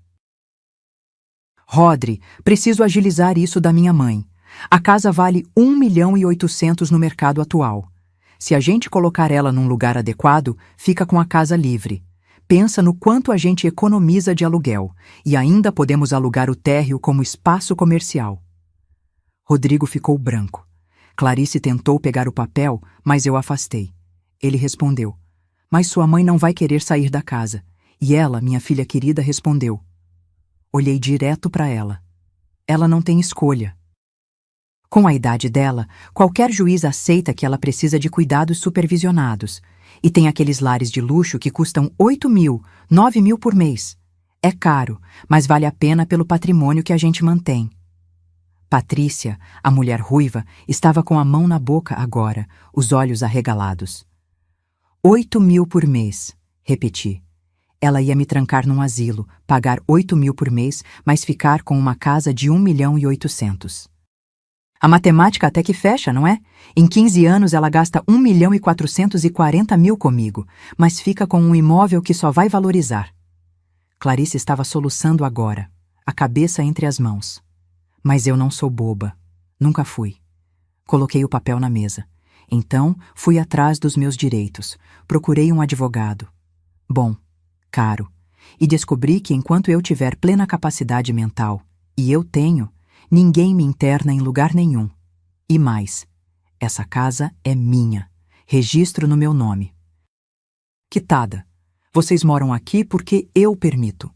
Rodri, preciso agilizar isso da minha mãe. A casa vale 1.800.000 no mercado atual. Se a gente colocar ela num lugar adequado, fica com a casa livre. Pensa no quanto a gente economiza de aluguel e ainda podemos alugar o térreo como espaço comercial. Rodrigo ficou branco. Clarice tentou pegar o papel, mas eu afastei. Ele respondeu: Mas sua mãe não vai querer sair da casa. E ela, minha filha querida, respondeu. Olhei direto para ela. Ela não tem escolha. Com a idade dela, qualquer juiz aceita que ela precisa de cuidados supervisionados. E tem aqueles lares de luxo que custam 8.000, 9.000 por mês. É caro, mas vale a pena pelo patrimônio que a gente mantém. Patrícia, a mulher ruiva, estava com a mão na boca agora, os olhos arregalados. 8.000 por mês, repeti. Ela ia me trancar num asilo, pagar 8.000 por mês, mas ficar com uma casa de 1.800.000. A matemática até que fecha, não é? Em 15 anos ela gasta 1.440.000 comigo, mas fica com um imóvel que só vai valorizar. Clarice estava soluçando agora, a cabeça entre as mãos. Mas eu não sou boba. Nunca fui. Coloquei o papel na mesa. Então, fui atrás dos meus direitos. Procurei um advogado. Bom, caro. E descobri que enquanto eu tiver plena capacidade mental, e eu tenho, ninguém me interna em lugar nenhum. E mais, essa casa é minha. Registro no meu nome. Quitada. Vocês moram aqui porque eu permito.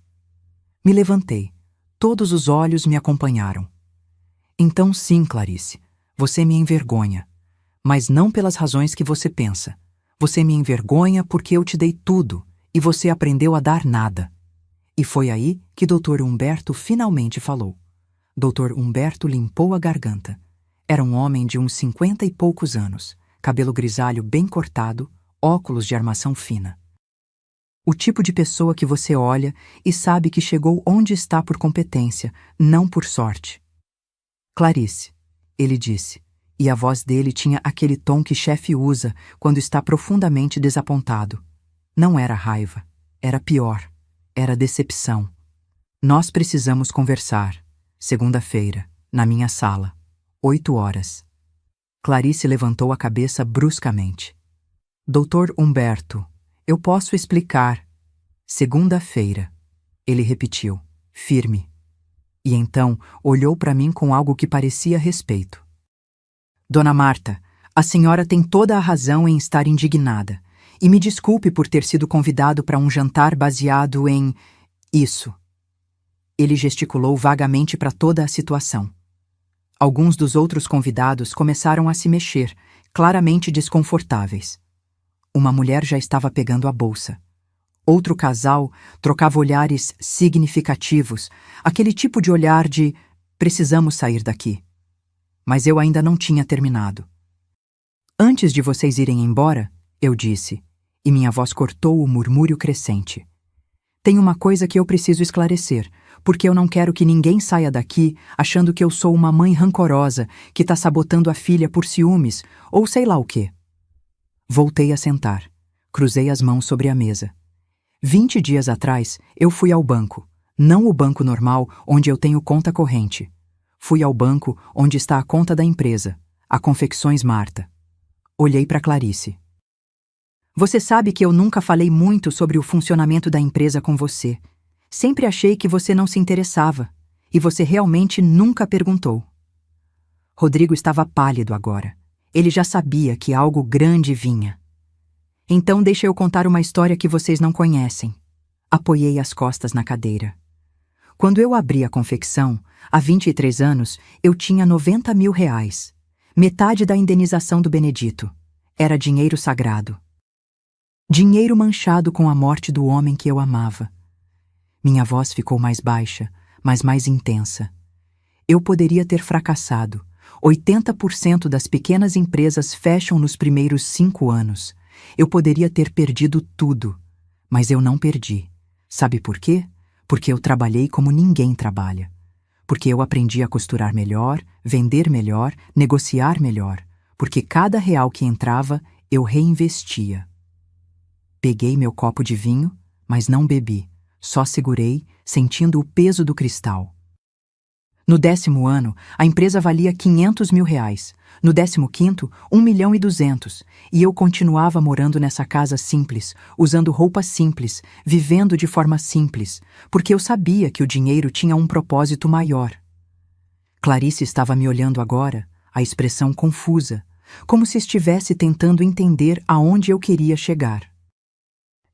Me levantei. Todos os olhos me acompanharam. Então sim, Clarice, você me envergonha. Mas não pelas razões que você pensa. Você me envergonha porque eu te dei tudo e você aprendeu a dar nada. E foi aí que Dr. Humberto finalmente falou. Dr. Humberto limpou a garganta. Era um homem de uns 50 e poucos anos, cabelo grisalho bem cortado, óculos de armação fina. O tipo de pessoa que você olha e sabe que chegou onde está por competência, não por sorte. Clarice, ele disse, e a voz dele tinha aquele tom que chefe usa quando está profundamente desapontado. Não era raiva, era pior, era decepção. Nós precisamos conversar. Segunda-feira, na minha sala, 8 horas. Clarice levantou a cabeça bruscamente. Dr. Humberto, eu posso explicar. Segunda-feira, ele repetiu, firme. E então olhou para mim com algo que parecia respeito. Dona Marta, a senhora tem toda a razão em estar indignada. E me desculpe por ter sido convidado para um jantar baseado em isso. Ele gesticulou vagamente para toda a situação. Alguns dos outros convidados começaram a se mexer, claramente desconfortáveis. Uma mulher já estava pegando a bolsa. Outro casal trocava olhares significativos, aquele tipo de olhar de precisamos sair daqui. Mas eu ainda não tinha terminado. Antes de vocês irem embora, eu disse, e minha voz cortou o murmúrio crescente. Tem uma coisa que eu preciso esclarecer, porque eu não quero que ninguém saia daqui achando que eu sou uma mãe rancorosa que está sabotando a filha por ciúmes ou sei lá o quê. Voltei a sentar. Cruzei as mãos sobre a mesa. 20 dias atrás, eu fui ao banco. Não o banco normal, onde eu tenho conta corrente. Fui ao banco onde está a conta da empresa, a Confecções Marta. Olhei para Clarice. Você sabe que eu nunca falei muito sobre o funcionamento da empresa com você. Sempre achei que você não se interessava. E você realmente nunca perguntou. Rodrigo estava pálido agora. Ele já sabia que algo grande vinha. Então deixa eu contar uma história que vocês não conhecem. Apoiei as costas na cadeira. Quando eu abri a confecção, há 23 anos, eu tinha R$ 90.000. Metade da indenização do Benedito. Era dinheiro sagrado. Dinheiro manchado com a morte do homem que eu amava. Minha voz ficou mais baixa, mas mais intensa. Eu poderia ter fracassado. 80% das pequenas empresas fecham nos primeiros 5 anos. Eu poderia ter perdido tudo, mas eu não perdi. Sabe por quê? Porque eu trabalhei como ninguém trabalha. Porque eu aprendi a costurar melhor, vender melhor, negociar melhor. Porque cada real que entrava, eu reinvestia. Peguei meu copo de vinho, mas não bebi. Só segurei, sentindo o peso do cristal. No 10º ano, a empresa valia R$ 500.000. No 15º, 1.200.000. E eu continuava morando nessa casa simples, usando roupas simples, vivendo de forma simples, porque eu sabia que o dinheiro tinha um propósito maior. Clarice estava me olhando agora, a expressão confusa, como se estivesse tentando entender aonde eu queria chegar.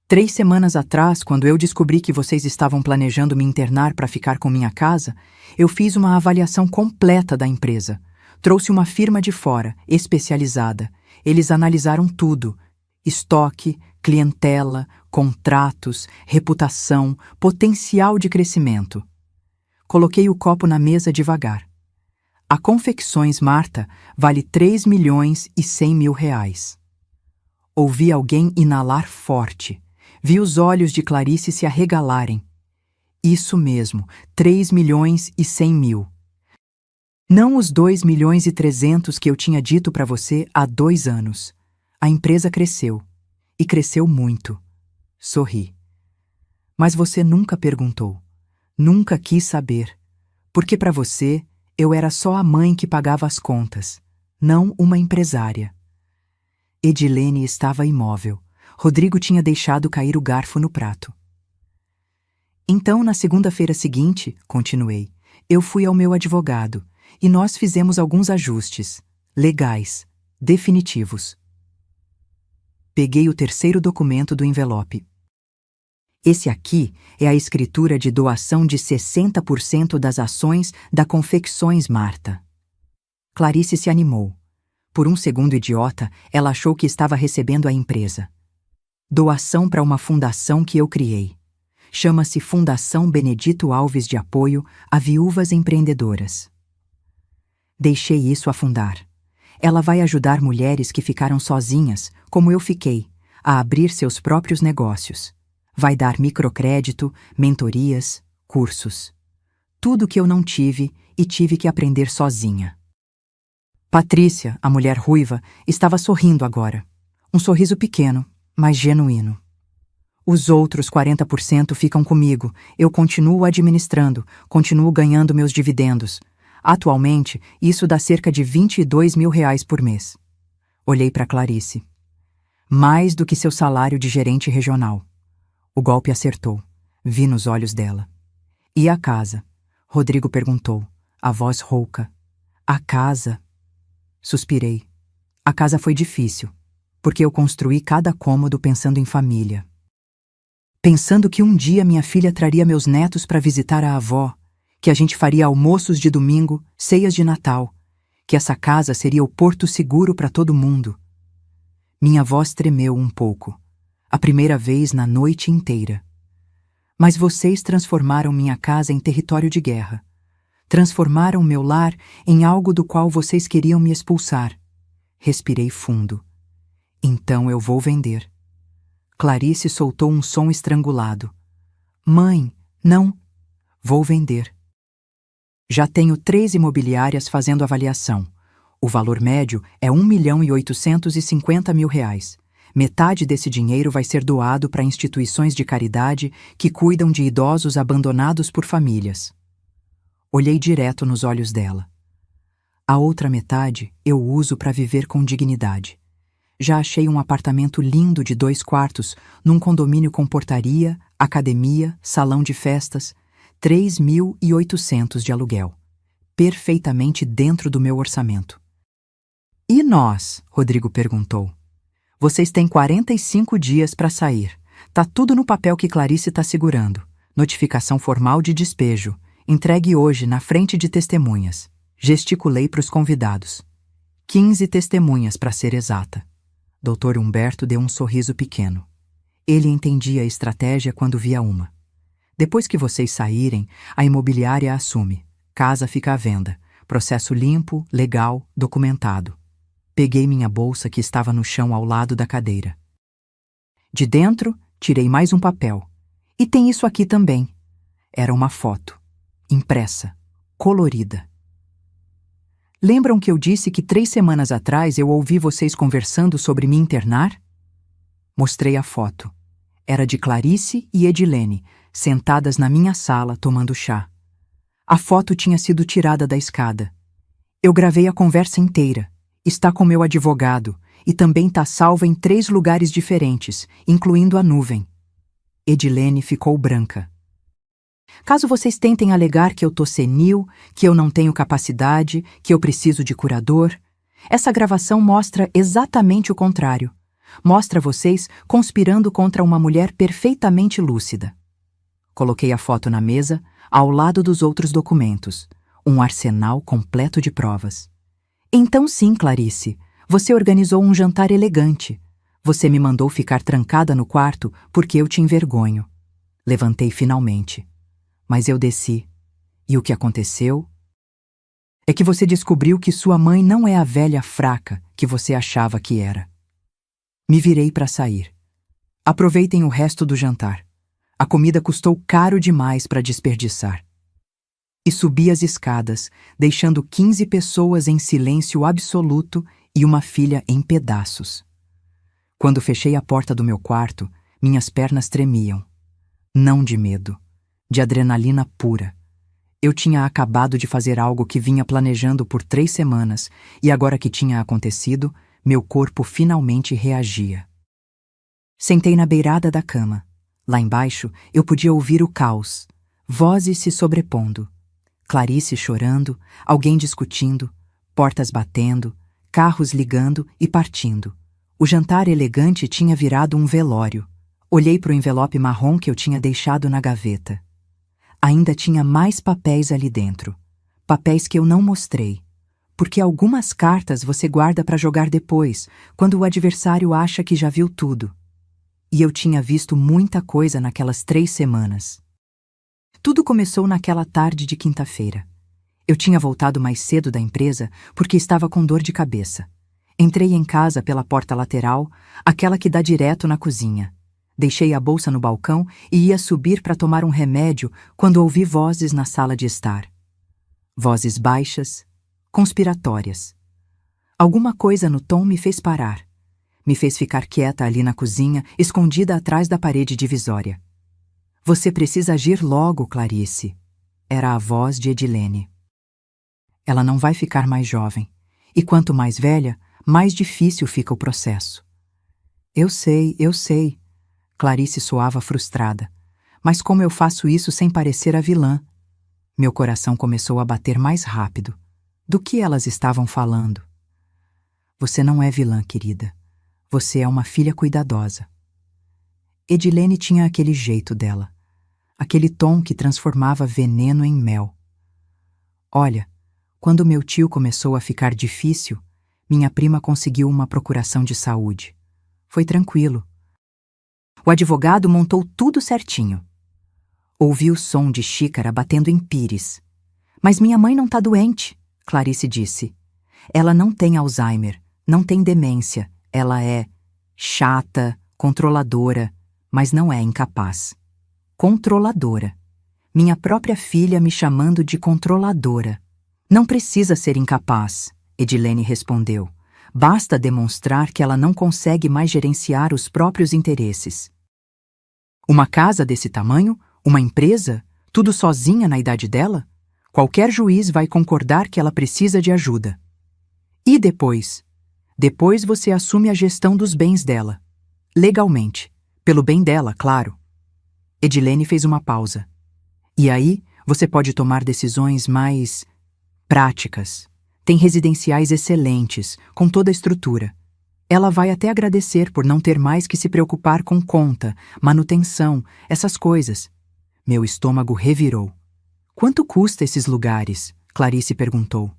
3 semanas atrás, quando eu descobri que vocês estavam planejando me internar para ficar com minha casa, eu fiz uma avaliação completa da empresa. Trouxe uma firma de fora, especializada. Eles analisaram tudo: estoque, clientela, contratos, reputação, potencial de crescimento. Coloquei o copo na mesa devagar. A Confecções Marta vale R$ 3.100.000. Ouvi alguém inalar forte. Vi os olhos de Clarice se arregalarem. Isso mesmo, 3.100.000. Não os 2.300.000 que eu tinha dito para você há 2 anos. A empresa cresceu. E cresceu muito. Sorri. Mas você nunca perguntou. Nunca quis saber. Porque para você, eu era só a mãe que pagava as contas, não uma empresária. Edilene estava imóvel. Rodrigo tinha deixado cair o garfo no prato. Então, na segunda-feira seguinte, continuei, eu fui ao meu advogado e nós fizemos alguns ajustes, legais, definitivos. Peguei o 3º documento do envelope. Esse aqui é a escritura de doação de 60% das ações da Confecções Marta. Clarice se animou. Por um segundo idiota, ela achou que estava recebendo a empresa. Doação para uma fundação que eu criei. Chama-se Fundação Benedito Alves de Apoio a Viúvas Empreendedoras. Deixei isso afundar. Ela vai ajudar mulheres que ficaram sozinhas, como eu fiquei, a abrir seus próprios negócios. Vai dar microcrédito, mentorias, cursos. Tudo que eu não tive e tive que aprender sozinha. Patrícia, a mulher ruiva, estava sorrindo agora. Um sorriso pequeno, mas genuíno. Os outros 40% ficam comigo. Eu continuo administrando, continuo ganhando meus dividendos. Atualmente, isso dá cerca de R$ 22.000 por mês. Olhei para Clarice. Mais do que seu salário de gerente regional. O golpe acertou. Vi nos olhos dela. E a casa? Rodrigo perguntou, a voz rouca. A casa? Suspirei. A casa foi difícil, porque eu construí cada cômodo pensando em família. Pensando que um dia minha filha traria meus netos para visitar a avó, que a gente faria almoços de domingo, ceias de Natal, que essa casa seria o porto seguro para todo mundo. Minha voz tremeu um pouco, a primeira vez na noite inteira. Mas vocês transformaram minha casa em território de guerra. Transformaram meu lar em algo do qual vocês queriam me expulsar. Respirei fundo. Então eu vou vender. Clarice soltou um som estrangulado. Mãe, não. Vou vender. Já tenho 3 imobiliárias fazendo avaliação. O valor médio é R$ 1.850.000. Metade desse dinheiro vai ser doado para instituições de caridade que cuidam de idosos abandonados por famílias. Olhei direto nos olhos dela. A outra metade eu uso para viver com dignidade. Já achei um apartamento lindo de 2 quartos, num condomínio com portaria, academia, salão de festas, 3.800 de aluguel. Perfeitamente dentro do meu orçamento. E nós? Rodrigo perguntou. Vocês têm 45 dias para sair. Tá tudo no papel que Clarice tá segurando. Notificação formal de despejo. Entregue hoje na frente de testemunhas. Gesticulei para os convidados. 15 testemunhas, para ser exata. Dr. Humberto deu um sorriso pequeno. Ele entendia a estratégia quando via uma. Depois que vocês saírem, a imobiliária assume. Casa fica à venda. Processo limpo, legal, documentado. Peguei minha bolsa que estava no chão ao lado da cadeira. De dentro, tirei mais um papel. E tem isso aqui também. Era uma foto. Impressa. Colorida. Lembram que eu disse que 3 semanas atrás eu ouvi vocês conversando sobre me internar? Mostrei a foto. Era de Clarice e Edilene, sentadas na minha sala tomando chá. A foto tinha sido tirada da escada. Eu gravei a conversa inteira. Está com meu advogado e também está salva em 3 lugares diferentes, incluindo a nuvem. Edilene ficou branca. Caso vocês tentem alegar que eu tô senil, que eu não tenho capacidade, que eu preciso de curador, essa gravação mostra exatamente o contrário. Mostra vocês conspirando contra uma mulher perfeitamente lúcida. Coloquei a foto na mesa, ao lado dos outros documentos, um arsenal completo de provas. Então sim, Clarice, você organizou um jantar elegante. Você me mandou ficar trancada no quarto porque eu te envergonho. Levantei finalmente. Mas eu desci. E o que aconteceu? É que você descobriu que sua mãe não é a velha fraca que você achava que era. Me virei para sair. Aproveitem o resto do jantar. A comida custou caro demais para desperdiçar. E subi as escadas, deixando 15 pessoas em silêncio absoluto e uma filha em pedaços. Quando fechei a porta do meu quarto, minhas pernas tremiam. Não de medo, de adrenalina pura. Eu tinha acabado de fazer algo que vinha planejando por 3 semanas e agora que tinha acontecido, meu corpo finalmente reagia. Sentei na beirada da cama. Lá embaixo, eu podia ouvir o caos, vozes se sobrepondo. Clarice chorando, alguém discutindo, portas batendo, carros ligando e partindo. O jantar elegante tinha virado um velório. Olhei para o envelope marrom que eu tinha deixado na gaveta. Ainda tinha mais papéis ali dentro. Papéis que eu não mostrei. Porque algumas cartas você guarda para jogar depois, quando o adversário acha que já viu tudo. E eu tinha visto muita coisa naquelas 3 semanas. Tudo começou naquela tarde de quinta-feira. Eu tinha voltado mais cedo da empresa porque estava com dor de cabeça. Entrei em casa pela porta lateral, aquela que dá direto na cozinha. Deixei a bolsa no balcão e ia subir para tomar um remédio quando ouvi vozes na sala de estar. Vozes baixas, conspiratórias. Alguma coisa no tom me fez parar. Me fez ficar quieta ali na cozinha, escondida atrás da parede divisória. Você precisa agir logo, Clarice. Era a voz de Edilene. Ela não vai ficar mais jovem. E quanto mais velha, mais difícil fica o processo. Eu sei. Clarice soava frustrada. Mas como eu faço isso sem parecer a vilã? Meu coração começou a bater mais rápido. Do que elas estavam falando? Você não é vilã, querida. Você é uma filha cuidadosa. Edilene tinha aquele jeito dela. Aquele tom que transformava veneno em mel. Olha, quando meu tio começou a ficar difícil, minha prima conseguiu uma procuração de saúde. Foi tranquilo. O advogado montou tudo certinho. Ouvi o som de xícara batendo em pires. Mas minha mãe não tá doente, Clarice disse. Ela não tem Alzheimer, Não tem demência, ela é chata, controladora, mas não é incapaz. Controladora. Minha própria filha me chamando de controladora. Não precisa ser incapaz, Edilene respondeu. Basta demonstrar que ela não consegue mais gerenciar os próprios interesses. Uma casa desse tamanho? Uma empresa? Tudo sozinha na idade dela? Qualquer juiz vai concordar que ela precisa de ajuda. E depois? Depois você assume a gestão dos bens dela. Legalmente. Pelo bem dela, claro. Edilene fez uma pausa. E aí, você pode tomar decisões mais práticas. Tem residenciais excelentes, com toda a estrutura. Ela vai até agradecer por não ter mais que se preocupar com conta, manutenção, essas coisas. Meu estômago revirou. Quanto custa esses lugares? Clarice perguntou.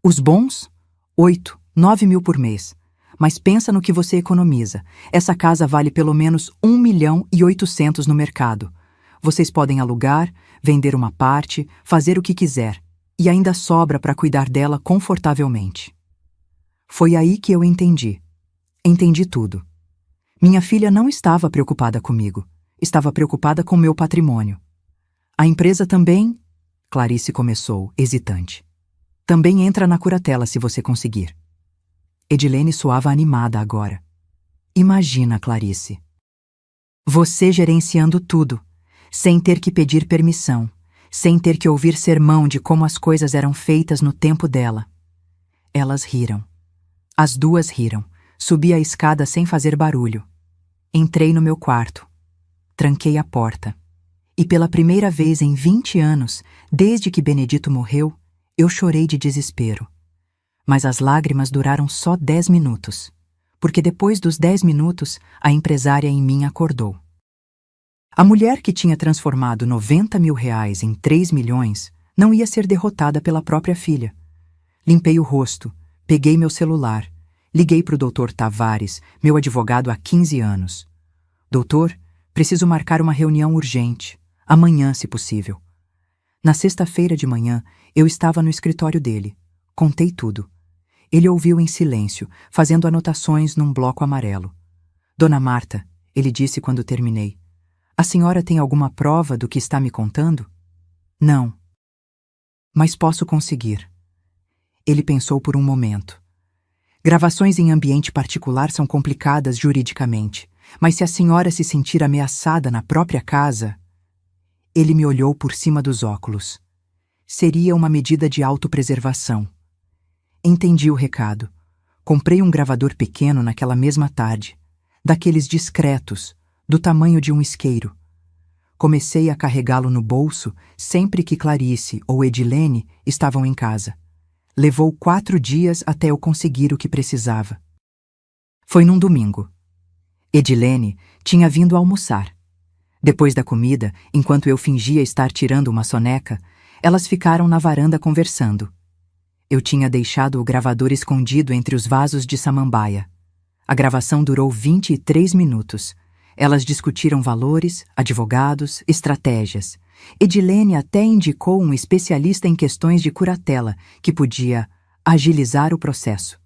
Os bons? 8, 9 mil por mês. Mas pensa no que você economiza. Essa casa vale pelo menos 1.800.000 no mercado. Vocês podem alugar, vender uma parte, fazer o que quiser. E ainda sobra para cuidar dela confortavelmente. Foi aí que eu entendi. Entendi tudo. Minha filha não estava preocupada comigo. Estava preocupada com meu patrimônio. A empresa também... Clarice começou, hesitante. Também entra na curatela se você conseguir. Edilene soava animada agora. Imagina, Clarice. Você gerenciando tudo, sem ter que pedir permissão, sem ter que ouvir sermão de como as coisas eram feitas no tempo dela. Elas riram. As duas riram. Subi a escada sem fazer barulho. Entrei no meu quarto. Tranquei a porta. E pela primeira vez em 20 anos, desde que Benedito morreu, eu chorei de desespero. Mas as lágrimas duraram só 10 minutos, porque depois dos 10 minutos, a empresária em mim acordou. A mulher que tinha transformado 90 mil reais em 3 milhões não ia ser derrotada pela própria filha. Limpei o rosto, peguei meu celular, liguei para o Dr. Tavares, meu advogado há 15 anos. Doutor, preciso marcar uma reunião urgente, amanhã, se possível. Na sexta-feira de manhã, eu estava no escritório dele. Contei tudo. Ele ouviu em silêncio, fazendo anotações num bloco amarelo. Dona Marta, ele disse quando terminei, a senhora tem alguma prova do que está me contando? Não. Mas posso conseguir. Ele pensou por um momento. Gravações em ambiente particular são complicadas juridicamente, mas se a senhora se sentir ameaçada na própria casa... Ele me olhou por cima dos óculos. Seria uma medida de autopreservação. Entendi o recado. Comprei um gravador pequeno naquela mesma tarde, daqueles discretos, do tamanho de um isqueiro. Comecei a carregá-lo no bolso sempre que Clarice ou Edilene estavam em casa. Levou 4 dias até eu conseguir o que precisava. Foi num domingo. Edilene tinha vindo almoçar. Depois da comida, enquanto eu fingia estar tirando uma soneca, elas ficaram na varanda conversando. Eu tinha deixado o gravador escondido entre os vasos de samambaia. A gravação durou 23 minutos. Elas discutiram valores, advogados, estratégias. Edilene até indicou um especialista em questões de curatela que podia agilizar o processo.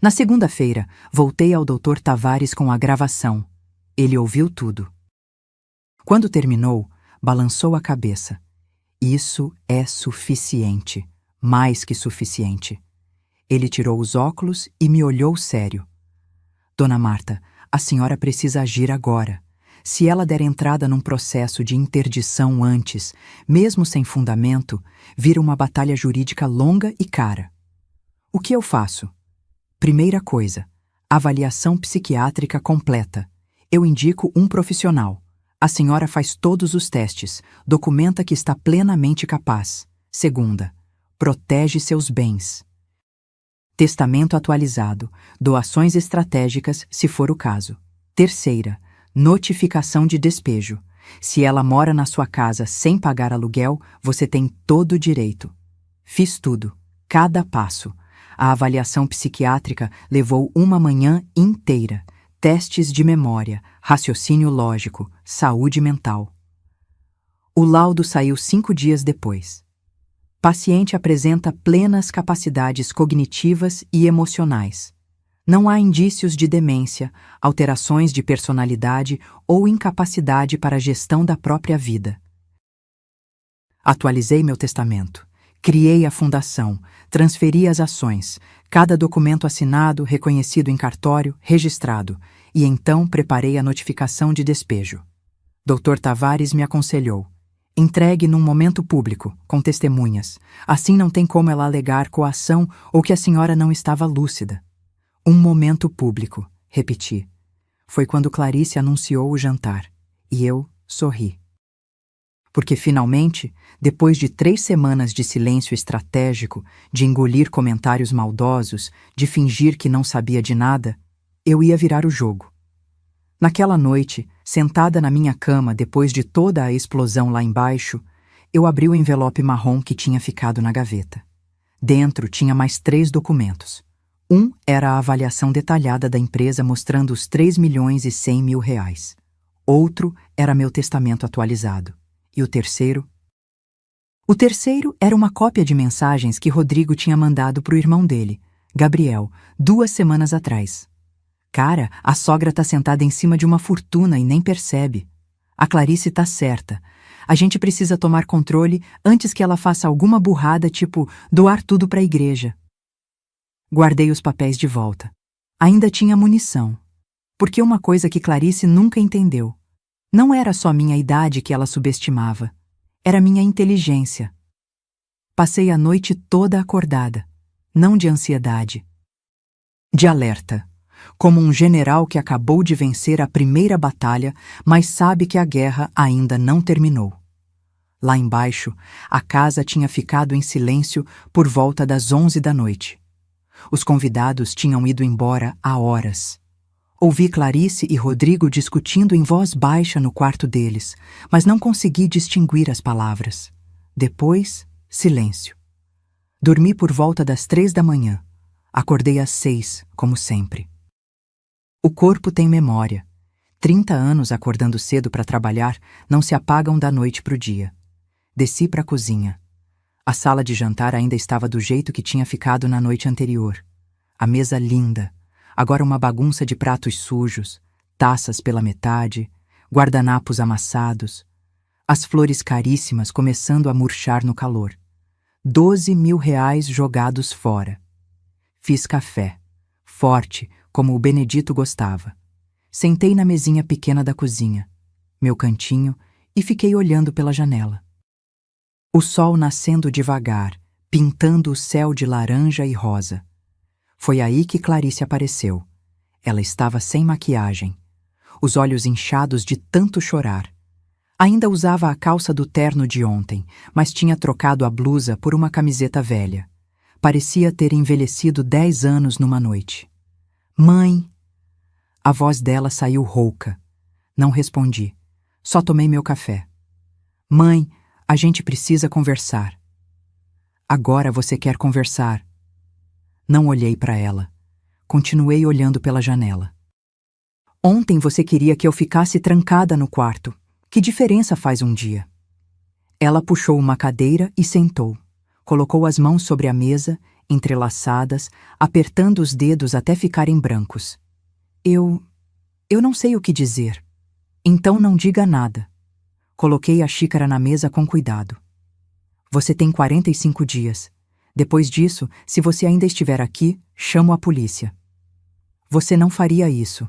Na segunda-feira, voltei ao Dr. Tavares com a gravação. Ele ouviu tudo. Quando terminou, balançou a cabeça. Isso é suficiente. Mais que suficiente. Ele tirou os óculos e me olhou sério. Dona Marta, a senhora precisa agir agora. Se ela der entrada num processo de interdição antes, mesmo sem fundamento, vira uma batalha jurídica longa e cara. O que eu faço? Primeira coisa, avaliação psiquiátrica completa. Eu indico um profissional. A senhora faz todos os testes, documenta que está plenamente capaz. Segunda, protege seus bens. Testamento atualizado, doações estratégicas, se for o caso. Terceira, notificação de despejo. Se ela mora na sua casa sem pagar aluguel, você tem todo o direito. Fiz tudo, cada passo. A avaliação psiquiátrica levou uma manhã inteira. Testes de memória, raciocínio lógico, saúde mental. O laudo saiu 5 dias depois. Paciente apresenta plenas capacidades cognitivas e emocionais. Não há indícios de demência, alterações de personalidade ou incapacidade para a gestão da própria vida. Atualizei meu testamento. Criei a fundação, transferi as ações, cada documento assinado, reconhecido em cartório, registrado, e então preparei a notificação de despejo. Dr. Tavares me aconselhou: entregue num momento público, com testemunhas. Assim não tem como ela alegar coação ou que a senhora não estava lúcida. Um momento público, repeti. Foi quando Clarice anunciou o jantar, e eu sorri. Porque finalmente, depois de 3 semanas de silêncio estratégico, de engolir comentários maldosos, de fingir que não sabia de nada, eu ia virar o jogo. Naquela noite, sentada na minha cama depois de toda a explosão lá embaixo, eu abri o envelope marrom que tinha ficado na gaveta. Dentro tinha mais 3 documentos. Um era a avaliação detalhada da empresa mostrando os 3.100.000 reais. Outro era meu testamento atualizado. E o terceiro? O terceiro era uma cópia de mensagens que Rodrigo tinha mandado para o irmão dele, Gabriel, 2 semanas atrás. Cara, a sogra tá sentada em cima de uma fortuna e nem percebe. A Clarice tá certa. A gente precisa tomar controle antes que ela faça alguma burrada, tipo doar tudo para a igreja. Guardei os papéis de volta. Ainda tinha munição. Porque uma coisa que Clarice nunca entendeu. Não era só minha idade que ela subestimava. Era minha inteligência. Passei a noite toda acordada. Não de ansiedade. De alerta. Como um general que acabou de vencer a primeira batalha, mas sabe que a guerra ainda não terminou. Lá embaixo, a casa tinha ficado em silêncio por volta das 11 da noite. Os convidados tinham ido embora há horas. Ouvi Clarice e Rodrigo discutindo em voz baixa no quarto deles, mas não consegui distinguir as palavras. Depois, silêncio. Dormi por volta das 3 da manhã. Acordei às 6, como sempre. O corpo tem memória. 30 anos acordando cedo para trabalhar não se apagam da noite para o dia. Desci para a cozinha. A sala de jantar ainda estava do jeito que tinha ficado na noite anterior. A mesa linda. Agora uma bagunça de pratos sujos, taças pela metade, guardanapos amassados, as flores caríssimas começando a murchar no calor. 12.000 reais jogados fora. Fiz café, forte, como o Benedito gostava. Sentei na mesinha pequena da cozinha, meu cantinho, e fiquei olhando pela janela. O sol nascendo devagar, pintando o céu de laranja e rosa. Foi aí que Clarice apareceu. Ela estava sem maquiagem, os olhos inchados de tanto chorar. Ainda usava a calça do terno de ontem, mas tinha trocado a blusa por uma camiseta velha. Parecia ter envelhecido 10 anos numa noite. Mãe! A voz dela saiu rouca. Não respondi. Só tomei meu café. Mãe, a gente precisa conversar. Agora você quer conversar? Não olhei para ela. Continuei olhando pela janela. Ontem você queria que eu ficasse trancada no quarto. Que diferença faz um dia? Ela puxou uma cadeira e sentou. Colocou as mãos sobre a mesa, entrelaçadas, apertando os dedos até ficarem brancos. Eu não sei o que dizer. Então não diga nada. Coloquei a xícara na mesa com cuidado. Você tem 45 dias. Depois disso, se você ainda estiver aqui, chamo a polícia. Você não faria isso.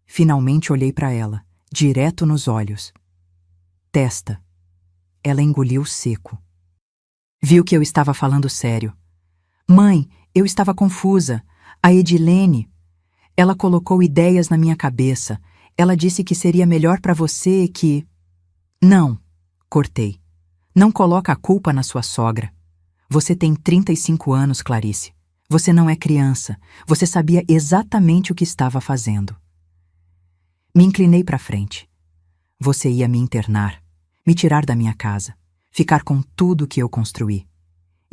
Finalmente olhei para ela, direto nos olhos. Testa. Ela engoliu seco. Viu que eu estava falando sério. Mãe, eu estava confusa. A Edilene. Ela colocou ideias na minha cabeça. Ela disse que seria melhor para você que... Não, cortei. Não coloca a culpa na sua sogra. Você tem 35 anos, Clarice. Você não é criança. Você sabia exatamente o que estava fazendo. Me inclinei para frente. Você ia me internar, me tirar da minha casa, ficar com tudo que eu construí.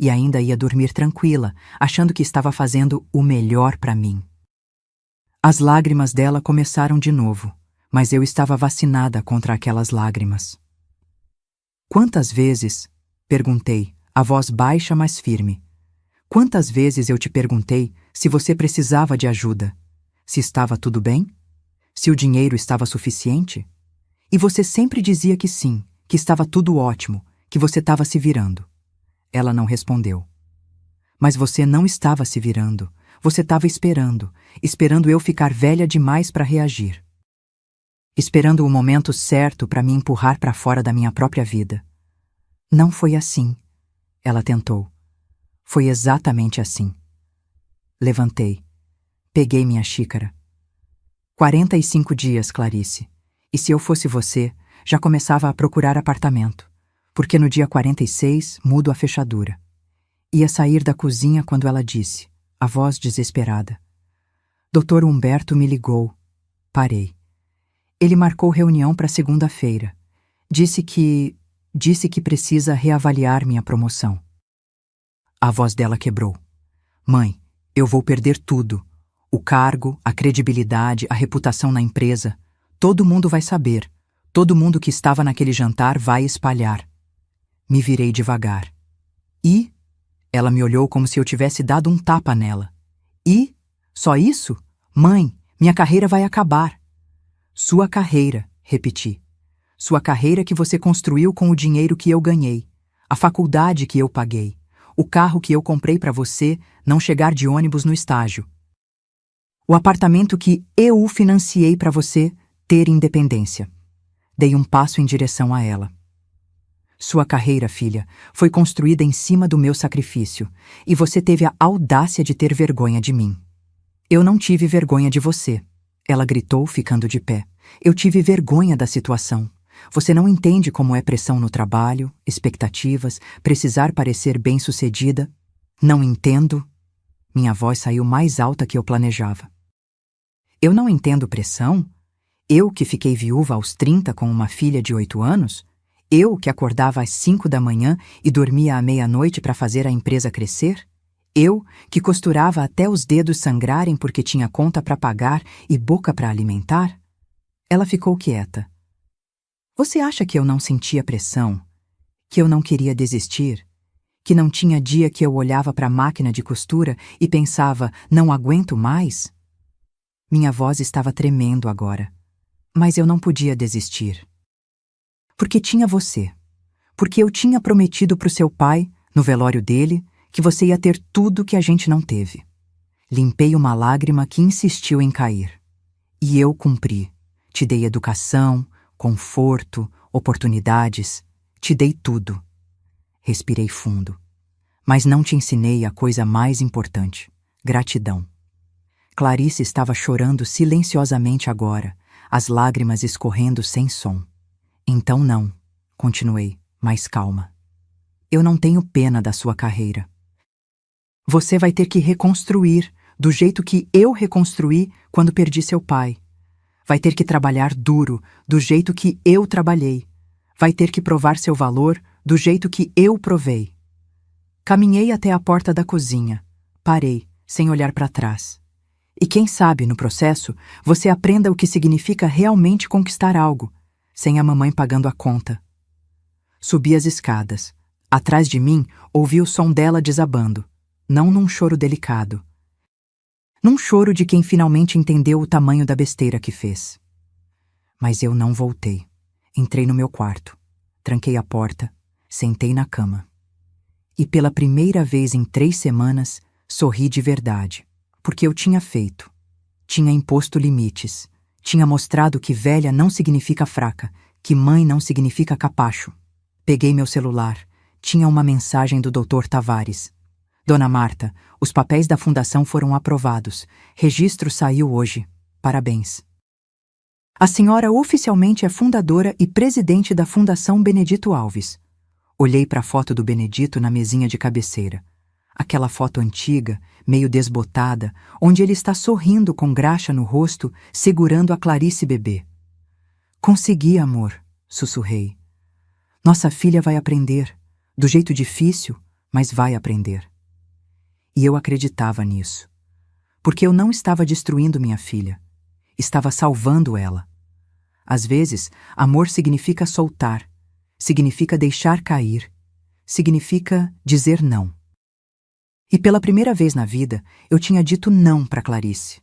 E ainda ia dormir tranquila, achando que estava fazendo o melhor para mim. As lágrimas dela começaram de novo, mas eu estava vacinada contra aquelas lágrimas. Quantas vezes, perguntei, a voz baixa mas firme. Quantas vezes eu te perguntei se você precisava de ajuda? Se estava tudo bem? Se o dinheiro estava suficiente? E você sempre dizia que sim, que estava tudo ótimo, que você estava se virando. Ela não respondeu. Mas você não estava se virando. Você estava esperando eu ficar velha demais para reagir. Esperando o momento certo para me empurrar para fora da minha própria vida. Não foi assim. Ela tentou. Foi exatamente assim. Levantei. Peguei minha xícara. 45 dias, Clarice. E se eu fosse você, já começava a procurar apartamento. Porque no dia 46, mudo a fechadura. Ia sair da cozinha quando ela disse, a voz desesperada. Dr. Humberto me ligou. Parei. Ele marcou reunião para segunda-feira. Disse que precisa reavaliar minha promoção. A voz dela quebrou. Mãe, eu vou perder tudo. O cargo, a credibilidade, a reputação na empresa. Todo mundo vai saber. Todo mundo que estava naquele jantar vai espalhar. Me virei devagar. E? Ela me olhou como se eu tivesse dado um tapa nela. E? Só isso? Mãe, minha carreira vai acabar. Sua carreira, repeti. Sua carreira que você construiu com o dinheiro que eu ganhei. A faculdade que eu paguei. O carro que eu comprei para você não chegar de ônibus no estágio. O apartamento que eu financiei para você ter independência. Dei um passo em direção a ela. Sua carreira, filha, foi construída em cima do meu sacrifício, e você teve a audácia de ter vergonha de mim. Eu não tive vergonha de você, ela gritou, ficando de pé. Eu tive vergonha da situação. Você não entende como é pressão no trabalho, expectativas, precisar parecer bem-sucedida. Não entendo. Minha voz saiu mais alta que eu planejava. Eu não entendo pressão? Eu que fiquei viúva aos 30 com uma filha de 8 anos? Eu que acordava às 5 da manhã e dormia à meia-noite para fazer a empresa crescer? Eu que costurava até os dedos sangrarem porque tinha conta para pagar e boca para alimentar? Ela ficou quieta. Você acha que eu não sentia pressão? Que eu não queria desistir? Que não tinha dia que eu olhava para a máquina de costura e pensava, não aguento mais? Minha voz estava tremendo agora. Mas eu não podia desistir. Porque tinha você. Porque eu tinha prometido para o seu pai, no velório dele, que você ia ter tudo que a gente não teve. Limpei uma lágrima que insistiu em cair. E eu cumpri. Te dei educação, conforto, oportunidades. Te dei tudo. Respirei fundo. Mas não te ensinei a coisa mais importante: gratidão. Clarice estava chorando silenciosamente agora, as lágrimas escorrendo sem som. Então não, continuei, mais calma. Eu não tenho pena da sua carreira. Você vai ter que reconstruir do jeito que eu reconstruí quando perdi seu pai. Vai ter que trabalhar duro do jeito que eu trabalhei. Vai ter que provar seu valor do jeito que eu provei. Caminhei até a porta da cozinha. Parei, sem olhar para trás. E quem sabe, no processo, você aprenda o que significa realmente conquistar algo, sem a mamãe pagando a conta. Subi as escadas. Atrás de mim, ouvi o som dela desabando, não num choro delicado. Num choro de quem finalmente entendeu o tamanho da besteira que fez. Mas eu não voltei. Entrei no meu quarto. Tranquei a porta. Sentei na cama. E pela primeira vez em 3 semanas, sorri de verdade. Porque eu tinha feito. Tinha imposto limites. Tinha mostrado que velha não significa fraca, que mãe não significa capacho. Peguei meu celular. Tinha uma mensagem do Dr. Tavares. Dona Marta, os papéis da fundação foram aprovados. Registro saiu hoje. Parabéns. A senhora oficialmente é fundadora e presidente da Fundação Benedito Alves. Olhei para a foto do Benedito na mesinha de cabeceira. Aquela foto antiga, meio desbotada, onde ele está sorrindo com graxa no rosto, segurando a Clarice bebê. Consegui, amor, sussurrei. Nossa filha vai aprender, do jeito difícil, mas vai aprender. E eu acreditava nisso. Porque eu não estava destruindo minha filha. Estava salvando ela. Às vezes, amor significa soltar, significa deixar cair, significa dizer não. E pela primeira vez na vida, eu tinha dito não para Clarice.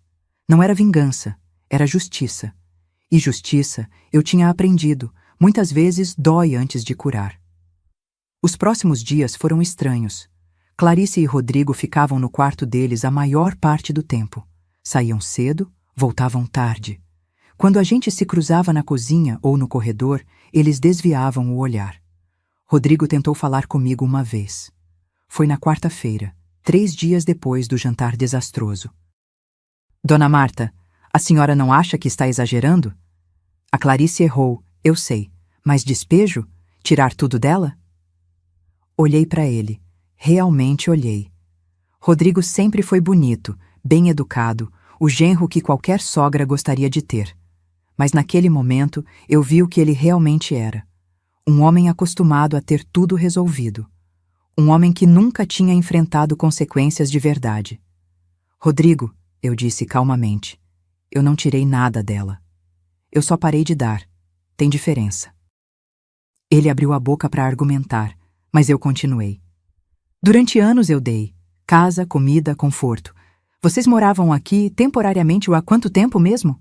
Não era vingança, era justiça. E justiça, eu tinha aprendido, muitas vezes dói antes de curar. Os próximos dias foram estranhos. Clarice e Rodrigo ficavam no quarto deles a maior parte do tempo. Saíam cedo, voltavam tarde. Quando a gente se cruzava na cozinha ou no corredor, eles desviavam o olhar. Rodrigo tentou falar comigo uma vez. Foi na quarta-feira, 3 dias depois do jantar desastroso. Dona Marta, a senhora não acha que está exagerando? A Clarice errou, eu sei, mas despejo? Tirar tudo dela? Olhei para ele. Realmente olhei. Rodrigo sempre foi bonito, bem educado, o genro que qualquer sogra gostaria de ter. Mas naquele momento eu vi o que ele realmente era. Um homem acostumado a ter tudo resolvido. Um homem que nunca tinha enfrentado consequências de verdade. Rodrigo, eu disse calmamente, eu não tirei nada dela. Eu só parei de dar. Tem diferença. Ele abriu a boca para argumentar, mas eu continuei. Durante anos eu dei. Casa, comida, conforto. Vocês moravam aqui temporariamente há quanto tempo mesmo?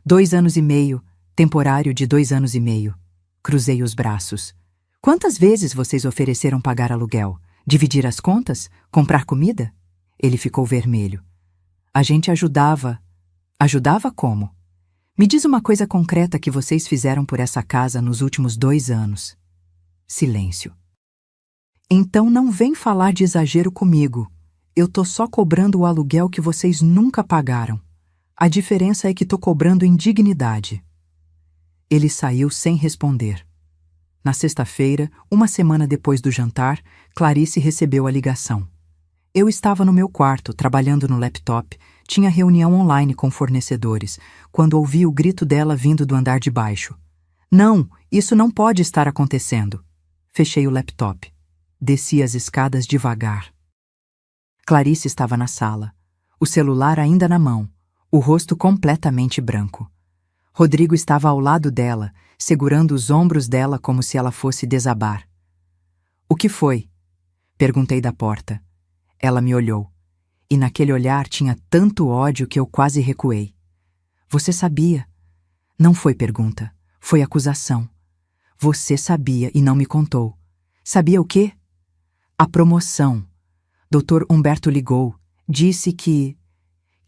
2 anos e meio. Temporário de 2 anos e meio. Cruzei os braços. Quantas vezes vocês ofereceram pagar aluguel? Dividir as contas? Comprar comida? Ele ficou vermelho. A gente ajudava. Ajudava como? Me diz uma coisa concreta que vocês fizeram por essa casa nos últimos 2 anos. Silêncio. Então não vem falar de exagero comigo. Eu tô só cobrando o aluguel que vocês nunca pagaram. A diferença é que tô cobrando em dignidade. Ele saiu sem responder. Na sexta-feira, uma semana depois do jantar, Clarice recebeu a ligação. Eu estava no meu quarto, trabalhando no laptop, tinha reunião online com fornecedores, quando ouvi o grito dela vindo do andar de baixo. Não, isso não pode estar acontecendo. Fechei o laptop. Desci as escadas devagar. Clarice estava na sala, o celular ainda na mão, o rosto completamente branco. Rodrigo estava ao lado dela, segurando os ombros dela como se ela fosse desabar. O que foi? Perguntei da porta. Ela me olhou, e naquele olhar tinha tanto ódio que eu quase recuei. Você sabia? Não foi pergunta, foi acusação. Você sabia e não me contou. Sabia o quê? A promoção. Dr. Humberto ligou, disse que